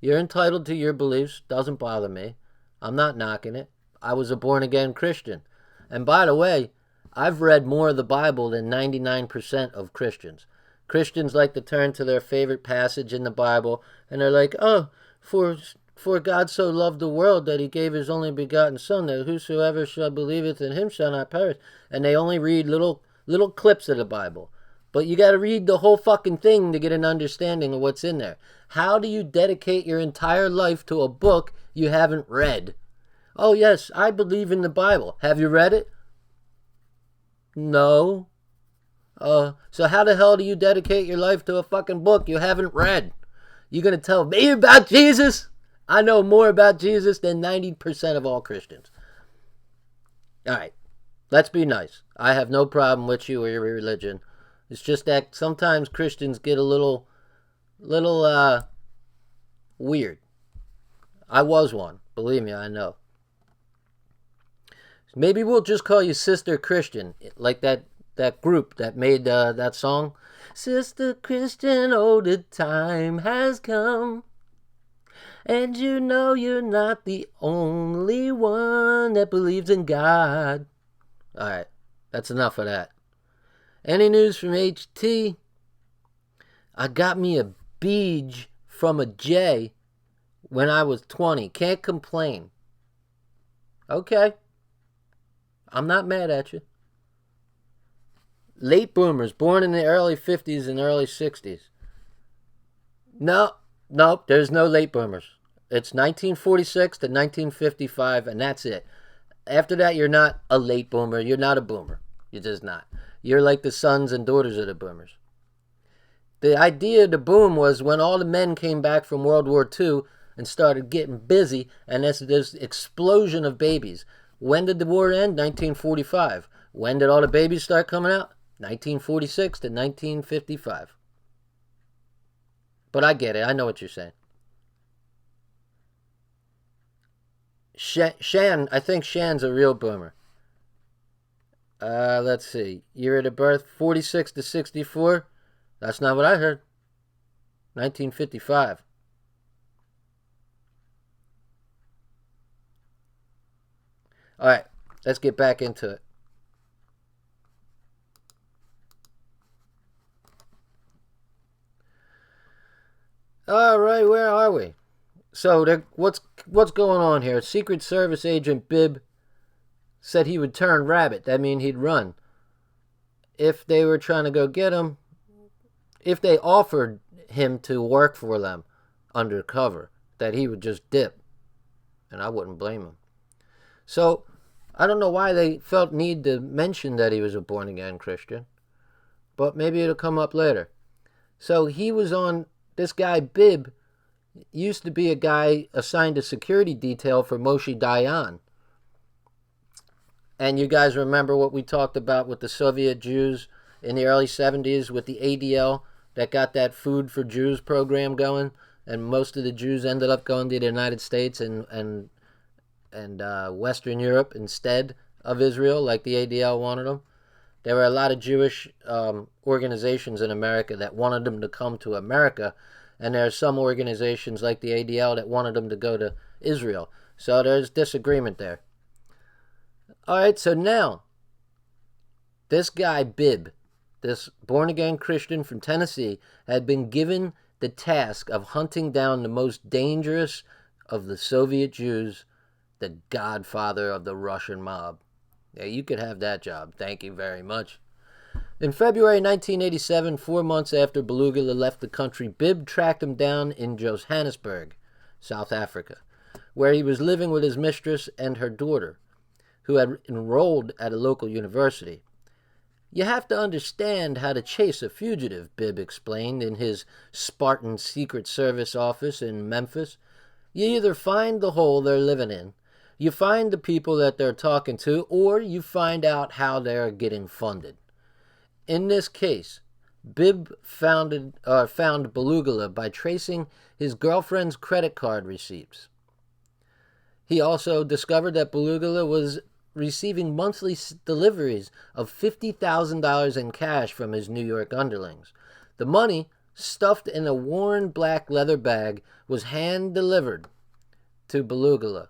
You're entitled to your beliefs. Doesn't bother me. I'm not knocking it. I was a born-again Christian. And by the way, I've read more of the Bible than 99% of Christians. Christians like to turn to their favorite passage in the Bible, and they're like, oh, for God so loved the world that he gave his only begotten Son, that whosoever shall believeth in him shall not perish. And they only read little clips of the Bible. But you got to read the whole fucking thing to get an understanding of what's in there. How do you dedicate your entire life to a book you haven't read? Oh, yes, I believe in the Bible. Have you read it? No. So how the hell do you dedicate your life to a fucking book you haven't read? You gonna tell me about Jesus? I know more about Jesus than 90% of all Christians. Alright, let's be nice. I have no problem with you or your religion. It's just that sometimes Christians get a little weird. I was one. Believe me, I know. Maybe we'll just call you Sister Christian, like that group that made that song. Sister Christian, oh, the time has come. And you know you're not the only one that believes in God. Alright, that's enough of that. Any news from HT? I got me a beej from a J when I was 20. Can't complain. Okay. I'm not mad at you. Late boomers, born in the early 50s and early 60s. No, there's no late boomers. It's 1946 to 1955, and that's it. After that, you're not a late boomer. You're not a boomer. You're just not. You're like the sons and daughters of the boomers. The idea of the boom was when all the men came back from World War II and started getting busy, and there's this explosion of babies. When did the war end? 1945. When did all the babies start coming out? 1946 to 1955. But I get it. I know what you're saying. Shan, I think Shan's a real boomer. Let's see. Year of birth, 46 to 64. That's not what I heard. 1955. All right, let's get back into it. All right, where are we? So what's going on here? Secret Service agent Bibb said he would turn rabbit. That means he'd run. If they were trying to go get him, if they offered him to work for them undercover, that he would just dip. And I wouldn't blame him. So, I don't know why they felt need to mention that he was a born-again Christian. But maybe it'll come up later. So, he was on... This guy, Bibb, used to be a guy assigned a security detail for Moshe Dayan. And you guys remember what we talked about with the Soviet Jews in the early 70s with the ADL that got that Food for Jews program going? And most of the Jews ended up going to the United States and Western Europe instead of Israel, like the ADL wanted them. There were a lot of Jewish organizations in America that wanted them to come to America, and there are some organizations like the ADL that wanted them to go to Israel. So there's disagreement there. All right, so now, this guy Bibb, this born-again Christian from Tennessee, had been given the task of hunting down the most dangerous of the Soviet Jews, the godfather of the Russian mob. Yeah, you could have that job. Thank you very much. In February 1987, 4 months after Beluga left the country, Bibb tracked him down in Johannesburg, South Africa, where he was living with his mistress and her daughter, who had enrolled at a local university. You have to understand how to chase a fugitive, Bibb explained in his Spartan Secret Service office in Memphis. You either find the hole they're living in, you find the people that they're talking to, or you find out how they're getting funded. In this case, Bibb found Belugula by tracing his girlfriend's credit card receipts. He also discovered that Belugula was receiving monthly deliveries of $50,000 in cash from his New York underlings. The money, stuffed in a worn black leather bag, was hand-delivered to Belugula's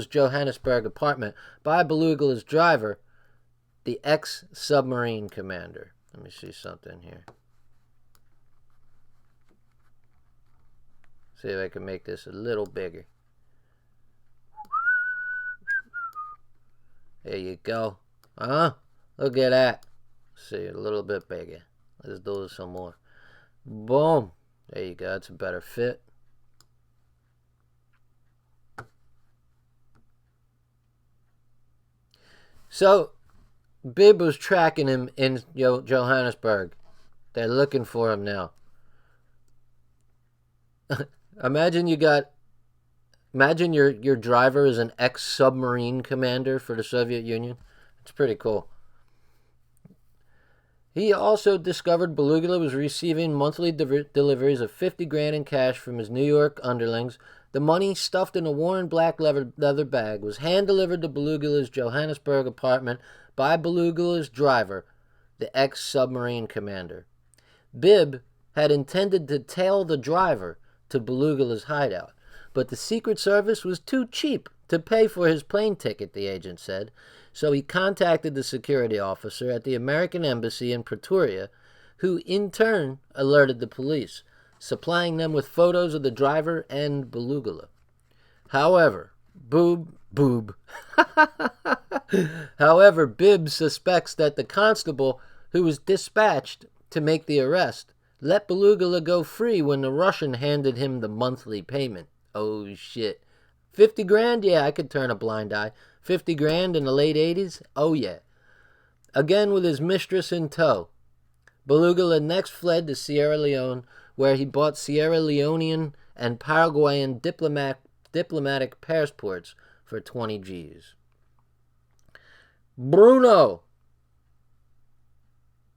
Johannesburg apartment by Belugula's driver, the ex-submarine commander. Let me see something here. See if I can make this a little bigger. There you go. Look at that. See, a little bit bigger. Let's do some more. Boom. There you go. It's a better fit. So, Bibb was tracking him in Johannesburg. They're looking for him now. Imagine your driver is an ex-submarine commander for the Soviet Union. It's pretty cool. He also discovered Belugula was receiving monthly deliveries of $50,000 in cash from his New York underlings. The money, stuffed in a worn black leather bag, was hand-delivered to Belugula's Johannesburg apartment by Belugula's driver, the ex-submarine commander. Bibb had intended to tail the driver to Belugula's hideout, but the Secret Service was too cheap to pay for his plane ticket, the agent said. So he contacted the security officer at the American Embassy in Pretoria, who in turn alerted the police, supplying them with photos of the driver and Belugula. However, However, Bibb suspects that the constable who was dispatched to make the arrest let Belugula go free when the Russian handed him the monthly payment. Oh shit. $50,000? Yeah, I could turn a blind eye. $50,000 in the late 80s? Oh yeah. Again with his mistress in tow, Belugula next fled to Sierra Leone, where he bought Sierra Leonean and Paraguayan diplomatic passports for 20 G's. Bruno.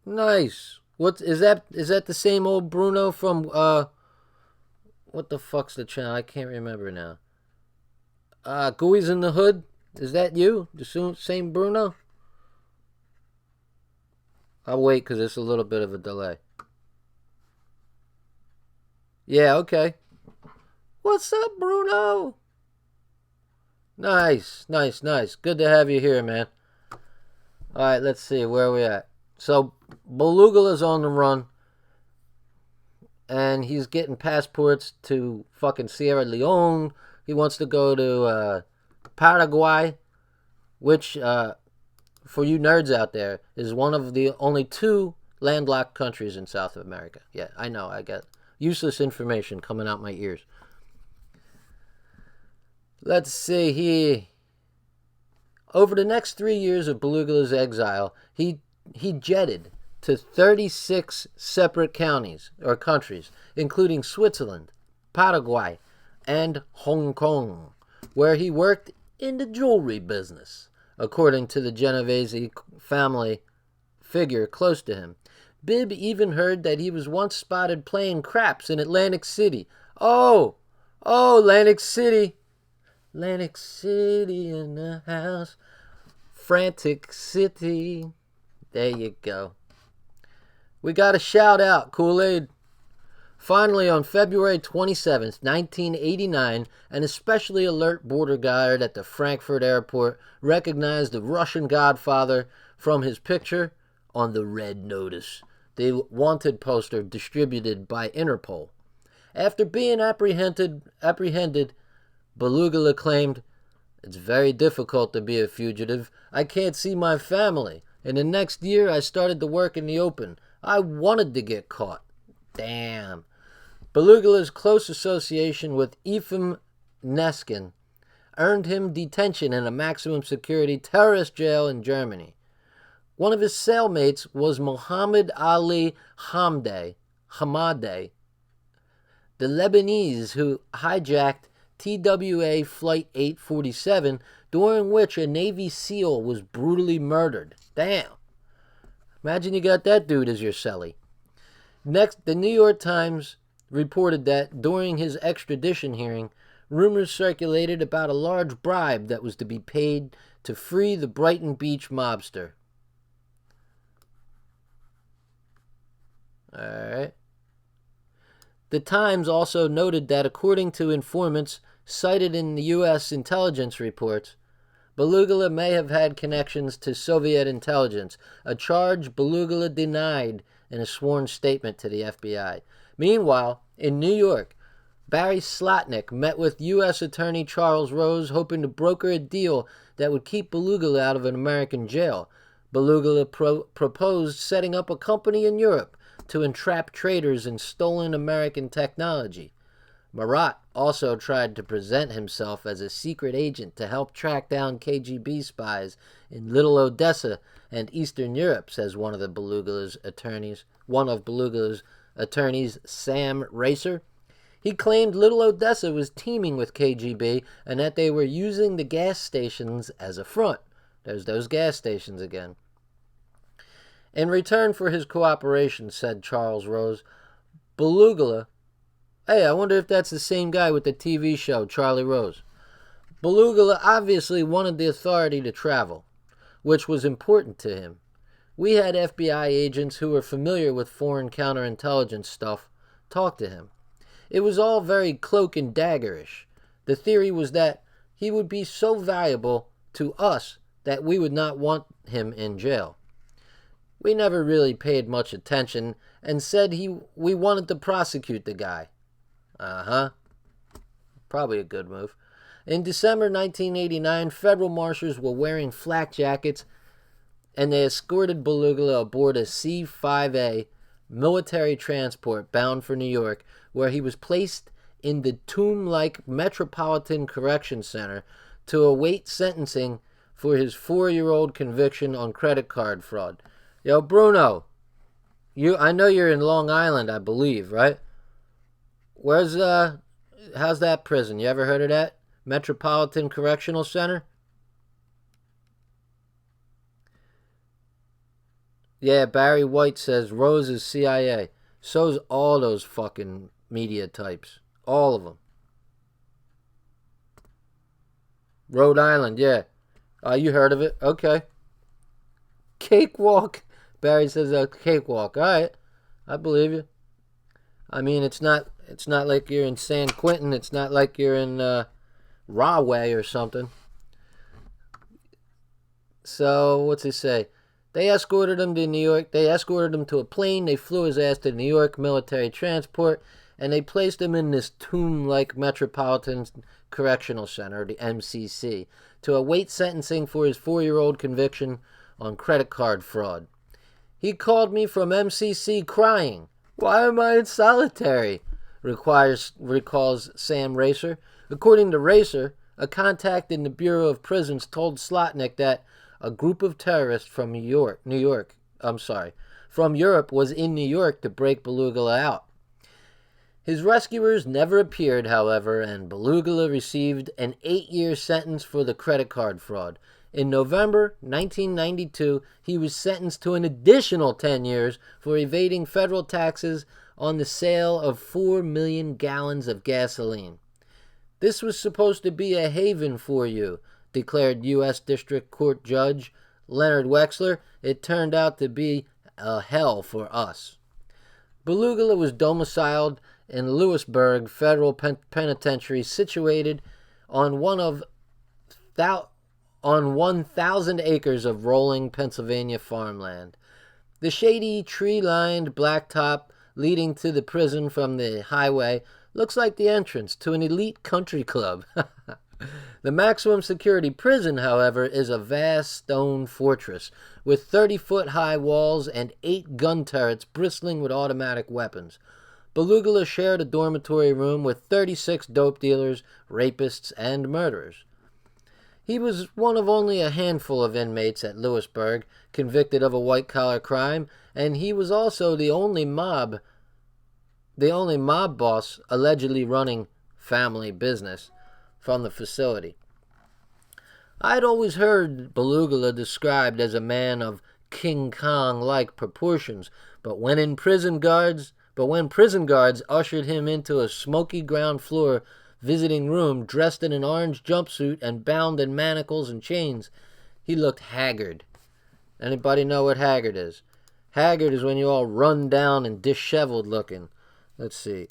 Nice. What is that? Is that the same old Bruno from what the fuck's the channel? I can't remember now. Gooey's in the Hood. Is that you? The same Bruno? I'll wait because it's a little bit of a delay. Yeah, okay. What's up, Bruno? Nice. Good to have you here, man. Alright, let's see. Where are we at? So, Belugula's on the run. And he's getting passports to fucking Sierra Leone. He wants to go to Paraguay, which, for you nerds out there, is one of the only 2 landlocked countries in South America. Yeah, I know. I got useless information coming out my ears. Let's see here. Over the next 3 years of Belugula's exile, he jetted to 36 separate counties or countries, including Switzerland, Paraguay, and Hong Kong, where he worked in the jewelry business, according to the Genovese family figure close to him. Bibb even heard that he was once spotted playing craps in Atlantic City. Oh, Atlantic City. Atlantic City in the house. Frantic City. There you go. We got a shout out, Kool-Aid. Finally, on February 27th, 1989, an especially alert border guard at the Frankfurt airport recognized the Russian Godfather from his picture on the Red Notice, the wanted poster distributed by Interpol. After being apprehended, Belugula claimed, "It's very difficult to be a fugitive. I can't see my family. And the next year, I started to work in the open. I wanted to get caught." Damn. Belugula's close association with Efim Neskin earned him detention in a maximum security terrorist jail in Germany. One of his cellmates was Mohammed Ali Hamadeh, the Lebanese who hijacked TWA Flight 847, during which a Navy SEAL was brutally murdered. Damn. Imagine you got that dude as your celly. Next, the New York Times reported that during his extradition hearing, rumors circulated about a large bribe that was to be paid to free the Brighton Beach mobster. Alright. The Times also noted that according to informants cited in the U.S. intelligence reports, Belugula may have had connections to Soviet intelligence, a charge Belugula denied in a sworn statement to the FBI. Meanwhile, in New York, Barry Slotnick met with U.S. Attorney Charles Rose, hoping to broker a deal that would keep Belugula out of an American jail. Belugula proposed setting up a company in Europe to entrap traders in stolen American technology. Marat also tried to present himself as a secret agent to help track down KGB spies in Little Odessa and Eastern Europe, says one of Belugula's attorneys, Sam Racer. He claimed Little Odessa was teeming with KGB and that they were using the gas stations as a front. There's those gas stations again. In return for his cooperation, said Charles Rose, Belugula, hey, I wonder if that's the same guy with the TV show, Charlie Rose. Belugula obviously wanted the authority to travel, which was important to him. We had FBI agents who were familiar with foreign counterintelligence stuff talk to him. It was all very cloak and daggerish. The theory was that he would be so valuable to us that we would not want him in jail. We never really paid much attention and said we wanted to prosecute the guy. Probably a good move. In December 1989, federal marshals were wearing flak jackets and they escorted Belugula aboard a C-5A military transport bound for New York, where he was placed in the tomb-like Metropolitan Correction Center to await sentencing for his 4-year-old conviction on credit card fraud. Yo, Bruno, I know you're in Long Island, I believe, right? How's that prison? You ever heard of that? Metropolitan Correctional Center? Yeah, Barry White says Rose is CIA. So's all those fucking media types. All of them. Rhode Island, yeah. You heard of it? Okay. Cakewalk. Barry says a cakewalk. All right. I believe you. I mean, it's not like you're in San Quentin. It's not like you're in Rahway or something. So, what's he say? They escorted him to New York. They escorted him to a plane. They flew his ass to New York military transport, and they placed him in this tomb-like Metropolitan Correctional Center, the MCC, to await sentencing for his 4-year-old conviction on credit card fraud. He called me from MCC crying. Why am I in solitary? Recalls Sam Racer. According to Racer, a contact in the Bureau of Prisons told Slotnick that a group of terrorists from Europe was in New York to break Belugula out. His rescuers never appeared, however, and Belugula received an 8-year sentence for the credit card fraud. In November 1992, he was sentenced to an additional 10 years for evading federal taxes on the sale of 4 million gallons of gasoline. This was supposed to be a haven for you, declared U.S. District Court Judge Leonard Wexler. It turned out to be a hell for us. Belugula was domiciled in Lewisburg Federal Penitentiary, situated on 1,000 acres of rolling Pennsylvania farmland. The shady, tree-lined blacktop leading to the prison from the highway looks like the entrance to an elite country club. The maximum security prison, however, is a vast stone fortress with 30-foot high walls and 8 gun turrets bristling with automatic weapons. Belugula shared a dormitory room with 36 dope dealers, rapists, and murderers. He was one of only a handful of inmates at Lewisburg convicted of a white-collar crime, and he was also the only mob boss allegedly running family business from the facility. I'd always heard Belugula described as a man of King Kong-like proportions, but when prison guards ushered him into a smoky ground floor visiting room dressed in an orange jumpsuit and bound in manacles and chains, he looked haggard. Anybody know what haggard is? Haggard is when you're all run down and disheveled looking. Let's see.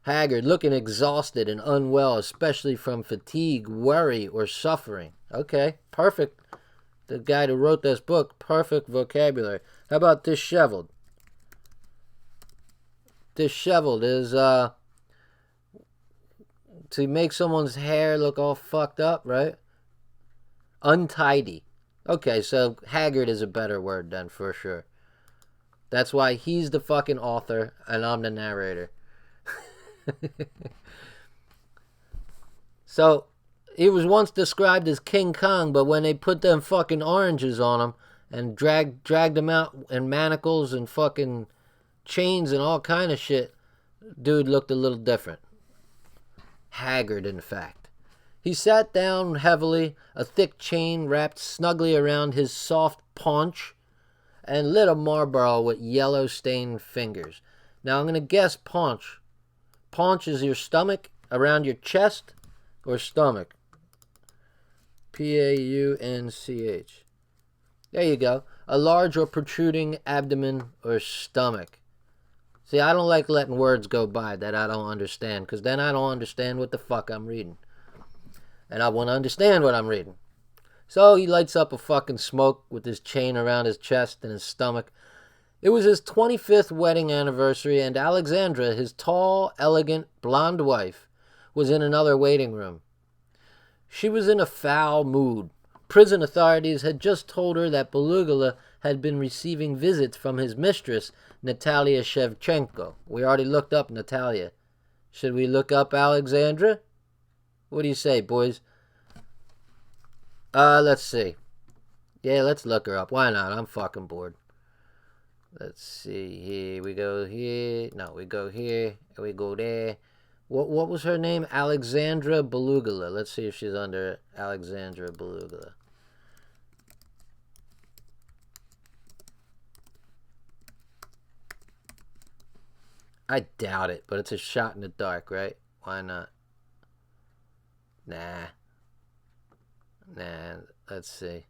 Haggard, looking exhausted and unwell, especially from fatigue, worry, or suffering. Okay, perfect. The guy who wrote this book, perfect vocabulary. How about disheveled? Disheveled is to make someone's hair look all fucked up, right? Untidy. Okay, so haggard is a better word then, for sure. That's why he's the fucking author and I'm the narrator. So, he was once described as King Kong, but when they put them fucking oranges on him and dragged him out in manacles and fucking chains and all kind of shit, dude looked a little different. Haggard, in fact. He sat down heavily, a thick chain wrapped snugly around his soft paunch, and lit a Marlboro with yellow-stained fingers. Now, I'm going to guess paunch. Paunch is your stomach, around your chest, or stomach. P-A-U-N-C-H. There you go. A large or protruding abdomen or stomach. See, I don't like letting words go by that I don't understand, because then I don't understand what the fuck I'm reading. And I want to understand what I'm reading. So he lights up a fucking smoke with his chain around his chest and his stomach. It was his 25th wedding anniversary, and Alexandra, his tall, elegant, blonde wife, was in another waiting room. She was in a foul mood. Prison authorities had just told her that Belugula had been receiving visits from his mistress, Natalia Shevchenko. We already looked up Natalia. Should we look up Alexandra? What do you say, boys? Let's see. Yeah, let's look her up. Why not? I'm fucking bored. Let's see here. We go here. No, we go here. And we go there. What was her name? Alexandra Belugula. Let's see if she's under Alexandra Belugula. I doubt it, but it's a shot in the dark, right? Why not? Nah, let's see.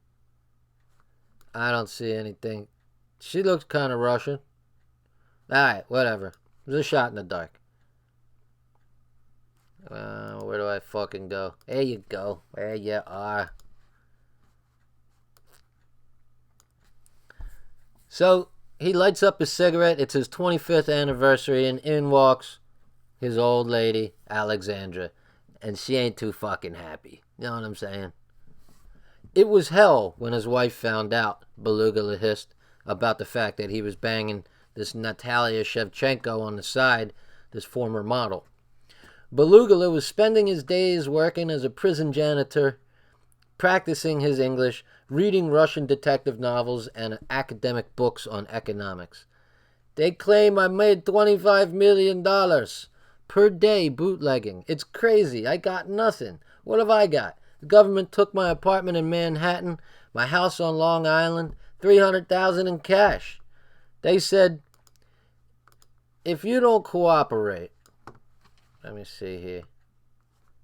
I don't see anything. She looks kind of Russian. Alright, whatever. It was a shot in the dark. Where do I fucking go? There you go. There you are. So, he lights up his cigarette. It's his 25th anniversary, and in walks his old lady, Alexandra. And she ain't too fucking happy. You know what I'm saying? It was hell when his wife found out, Belugula hissed, about the fact that he was banging this Natalia Shevchenko on the side, this former model. Belugula was spending his days working as a prison janitor, practicing his English, reading Russian detective novels, and academic books on economics. They claim I made $25 million per day bootlegging. It's crazy. I got nothing. What have I got? The government took my apartment in Manhattan, my house on Long Island, $300,000 in cash. They said, if you don't cooperate, let me see here.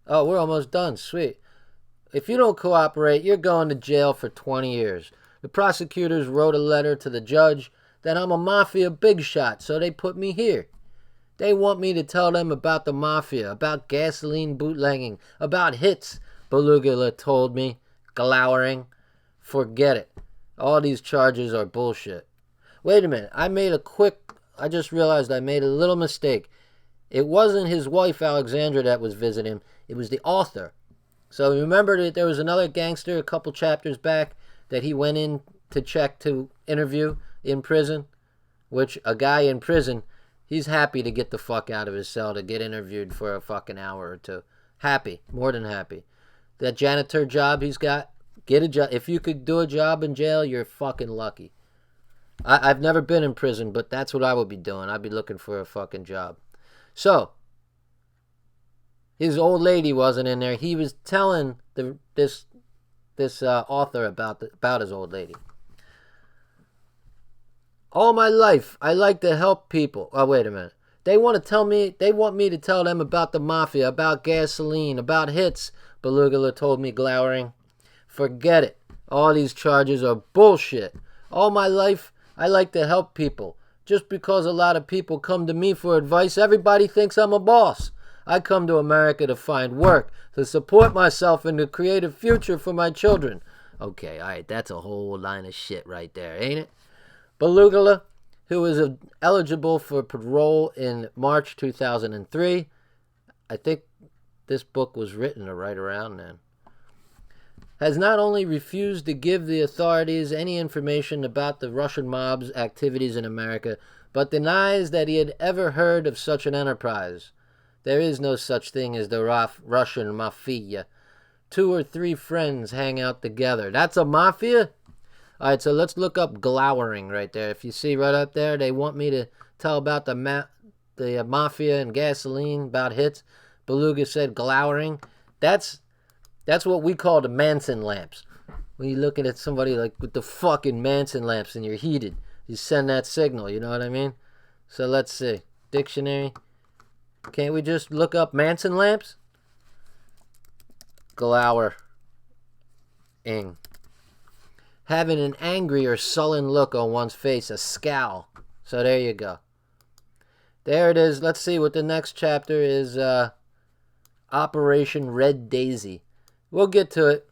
Oh, we're almost done. Sweet. If you don't cooperate, you're going to jail for 20 years. The prosecutors wrote a letter to the judge that I'm a mafia big shot, so they put me here. They want me to tell them about the mafia, about gasoline bootlegging, about hits, Belugula told me, glowering. Forget it. All these charges are bullshit. Wait a minute. I just realized I made a little mistake. It wasn't his wife, Alexandra, that was visiting him. It was the author. So remember that there was another gangster a couple chapters back that he went in to check to interview in prison? Which a guy in prison, he's happy to get the fuck out of his cell to get interviewed for a fucking hour or two. Happy. More than happy. That janitor job he's got, get a job. If you could do a job in jail, you're fucking lucky. I've never been in prison, but that's what I would be doing. I'd be looking for a fucking job. So, his old lady wasn't in there. He was telling this author about his old lady. All my life, I like to help people. Oh, wait a minute. They want me to tell them about the mafia, about gasoline, about hits, Beluga told me, glowering. Forget it. All these charges are bullshit. All my life, I like to help people. Just because a lot of people come to me for advice, everybody thinks I'm a boss. I come to America to find work, to support myself, and to create a future for my children. Okay, alright, that's a whole line of shit right there, ain't it? Beluga, who was eligible for parole in March 2003. I think this book was written right around then. Has not only refused to give the authorities any information about the Russian mob's activities in America, but denies that he had ever heard of such an enterprise. There is no such thing as the Russian mafia. 2 or 3 friends hang out together. That's a mafia? Alright, so let's look up glowering right there. If you see right up there, they want me to tell about the mafia and gasoline, about hits. Beluga said glowering. That's what we call the Manson lamps. When you're looking at somebody like with the fucking Manson lamps and you're heated, you send that signal, you know what I mean? So let's see. Dictionary. Can't we just look up Manson lamps? Glowering. Having an angry or sullen look on one's face, a scowl. So there you go. There it is. Let's see what the next chapter is. Operation Red Daisy. We'll get to it.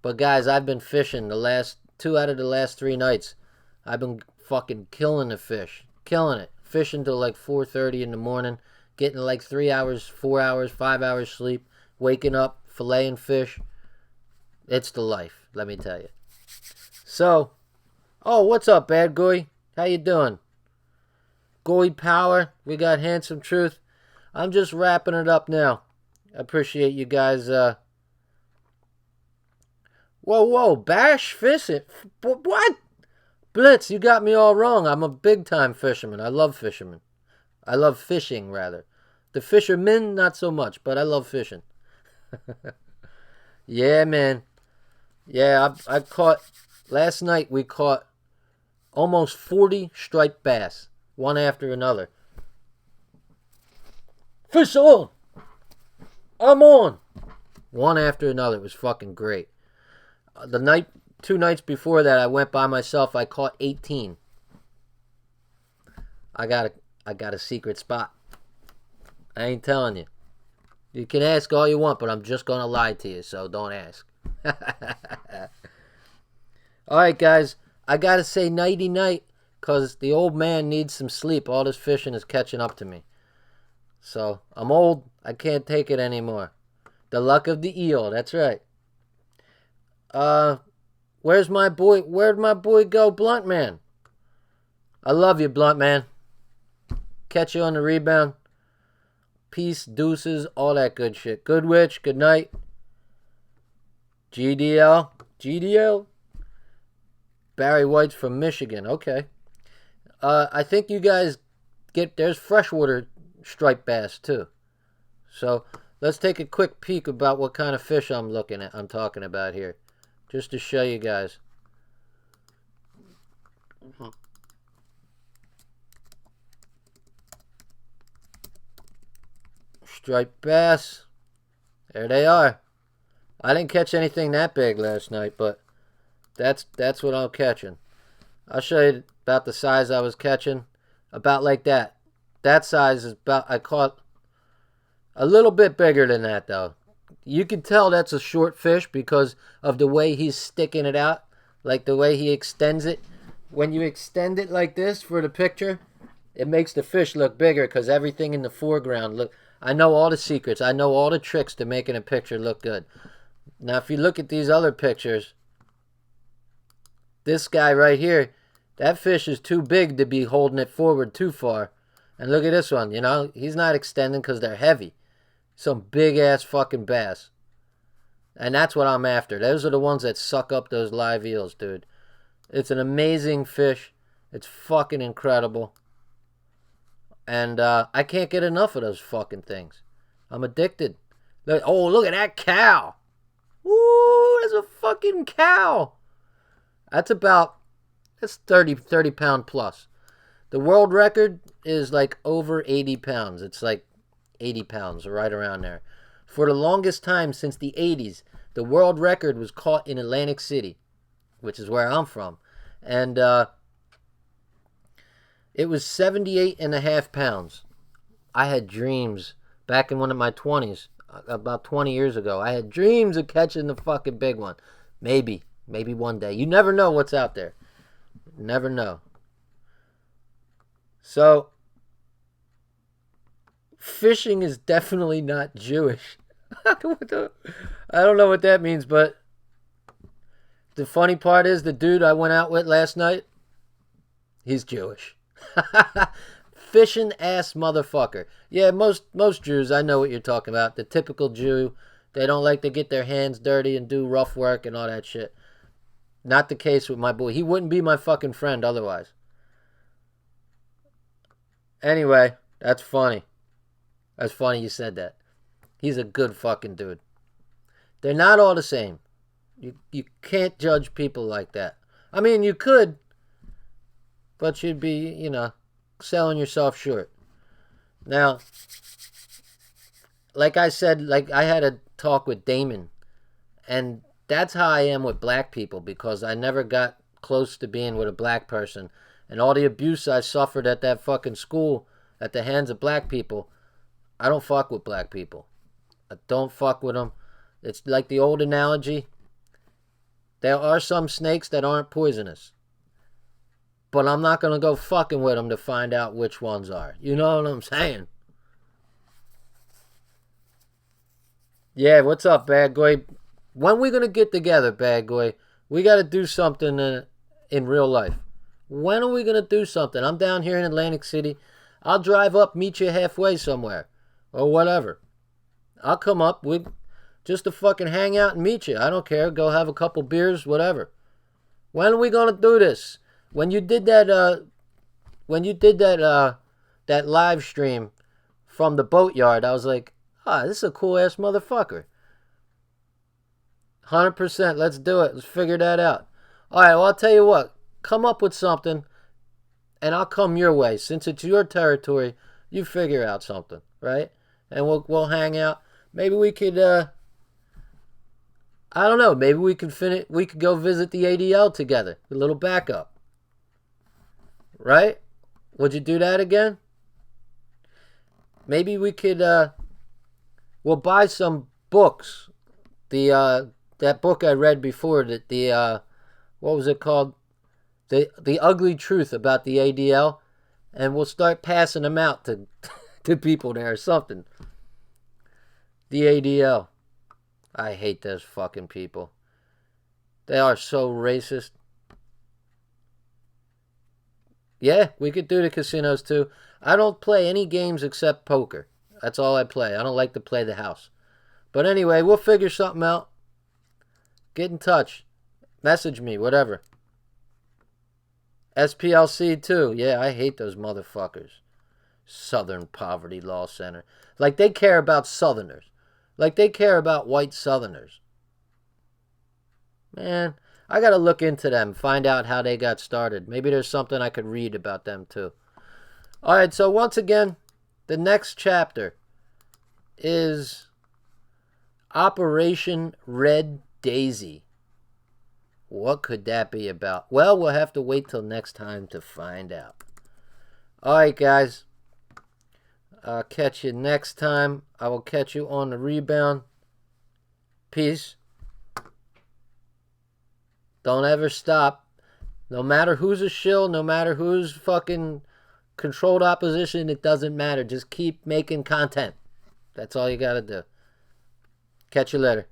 But guys, I've been fishing the last 2 out of the last 3 nights. I've been fucking killing the fish. Killing it. Fishing till like 4:30 in the morning. Getting like 3 hours, 4 hours, 5 hours sleep. Waking up, filleting fish. It's the life, let me tell you. So, oh, what's up, Bad Goy? How you doing? Goy Power, we got Handsome Truth. I'm just wrapping it up now. I appreciate you guys. Whoa, Bash fishing. What? Blitz, you got me all wrong. I'm a big-time fisherman. I love fishermen. I love fishing, rather. The fishermen, not so much, but I love fishing. Yeah, man. Yeah, I caught, last night we caught almost 40 striped bass, one after another. Fish on! I'm on! One after another. It was fucking great. The 2 nights before that, I went by myself. I caught 18. I got a secret spot. I ain't telling you. You can ask all you want, but I'm just gonna lie to you, so don't ask. Alright, guys. I gotta say nighty-night, because the old man needs some sleep. All this fishing is catching up to me. So, I'm old. I can't take it anymore. The luck of the eel, that's right. Where'd my boy go, Blunt Man? I love you, Blunt Man. Catch you on the rebound. Peace, deuces, all that good shit. Good witch, good night. GDL. Barry White's from Michigan, okay. I think you guys there's freshwater striped bass too. So, let's take a quick peek about what kind of fish I'm talking about here. Just to show you guys. Striped bass. There they are. I didn't catch anything that big last night, but that's what I'm catching. I'll show you about the size I was catching. About like that. That size is about, I caught a little bit bigger than that though. You can tell that's a short fish because of the way he's sticking it out. Like the way he extends it. When you extend it like this for the picture, it makes the fish look bigger because everything in the foreground look. I know all the secrets. I know all the tricks to making a picture look good. Now, if you look at these other pictures, this guy right here, that fish is too big to be holding it forward too far. And look at this one, you know, he's not extending because they're heavy. Some big-ass fucking bass. And that's what I'm after. Those are the ones that suck up those live eels, dude. It's an amazing fish. It's fucking incredible. And I can't get enough of those fucking things. I'm addicted. Look at that cow. Ooh, there's a fucking cow. That's about That's 30 pound plus. The world record is like over 80 pounds. It's like 80 pounds, or right around there. For the longest time since the 80s, the world record was caught in Atlantic City, which is where I'm from. And it was 78 and a half pounds. I had dreams back in one of my 20s, about 20 years ago. I had dreams of catching the fucking big one. Maybe one day. You never know what's out there. Never know. So, fishing is definitely not Jewish. I don't know what that means, but the funny part is the dude I went out with last night, he's Jewish. Fishing ass motherfucker. Yeah, most Jews, I know what you're talking about. The typical Jew, they don't like to get their hands dirty and do rough work and all that shit. Not the case with my boy. He wouldn't be my fucking friend otherwise. Anyway, that's funny. That's funny you said that. He's a good fucking dude. They're not all the same. You can't judge people like that. I mean, you could, but you'd be, selling yourself short. Now, like I said, like I had a talk with Damon, and that's how I am with black people, because I never got close to being with a black person. And all the abuse I suffered at that fucking school at the hands of black people, I don't fuck with black people. I don't fuck with them. It's like the old analogy. There are some snakes that aren't poisonous, but I'm not going to go fucking with them to find out which ones are. You know what I'm saying? Yeah, what's up, bad boy? When we going to get together, bad boy? We got to do something in real life. When are we going to do something? I'm down here in Atlantic City. I'll drive up, meet you halfway somewhere. Or whatever. I'll come up just to fucking hang out and meet you. I don't care. Go have a couple beers, whatever. When are we going to do this? When you did that that live stream from the boatyard, I was like, this is a cool ass motherfucker. 100%. Let's do it. Let's figure that out. All right, well, I'll tell you what. Come up with something, and I'll come your way. Since it's your territory, you figure out something, right? And we'll hang out. Maybe we could, I don't know. Maybe we could go visit the ADL together. A little backup, right? Would you do that again? Maybe we could, we'll buy some books. That book I read before, what was it called? The ugly truth about the ADL, and we'll start passing them out to to people there or something. The ADL. I hate those fucking people. They are so racist. Yeah, we could do the casinos too. I don't play any games except poker. That's all I play. I don't like to play the house. But anyway, we'll figure something out. Get in touch. Message me, whatever. SPLC too. Yeah, I hate those motherfuckers. Southern Poverty Law Center. Like they care about Southerners. Like they care about white Southerners. Man, I gotta look into them, find out how they got started. Maybe there's something I could read about them too. Alright, so once again, the next chapter is Operation Red Daisy. What could that be about? Well, we'll have to wait till next time to find out. Alright, guys. I'll catch you next time. I will catch you on the rebound. Peace. Don't ever stop. No matter who's a shill, no matter who's fucking controlled opposition, it doesn't matter. Just keep making content. That's all you gotta do. Catch you later.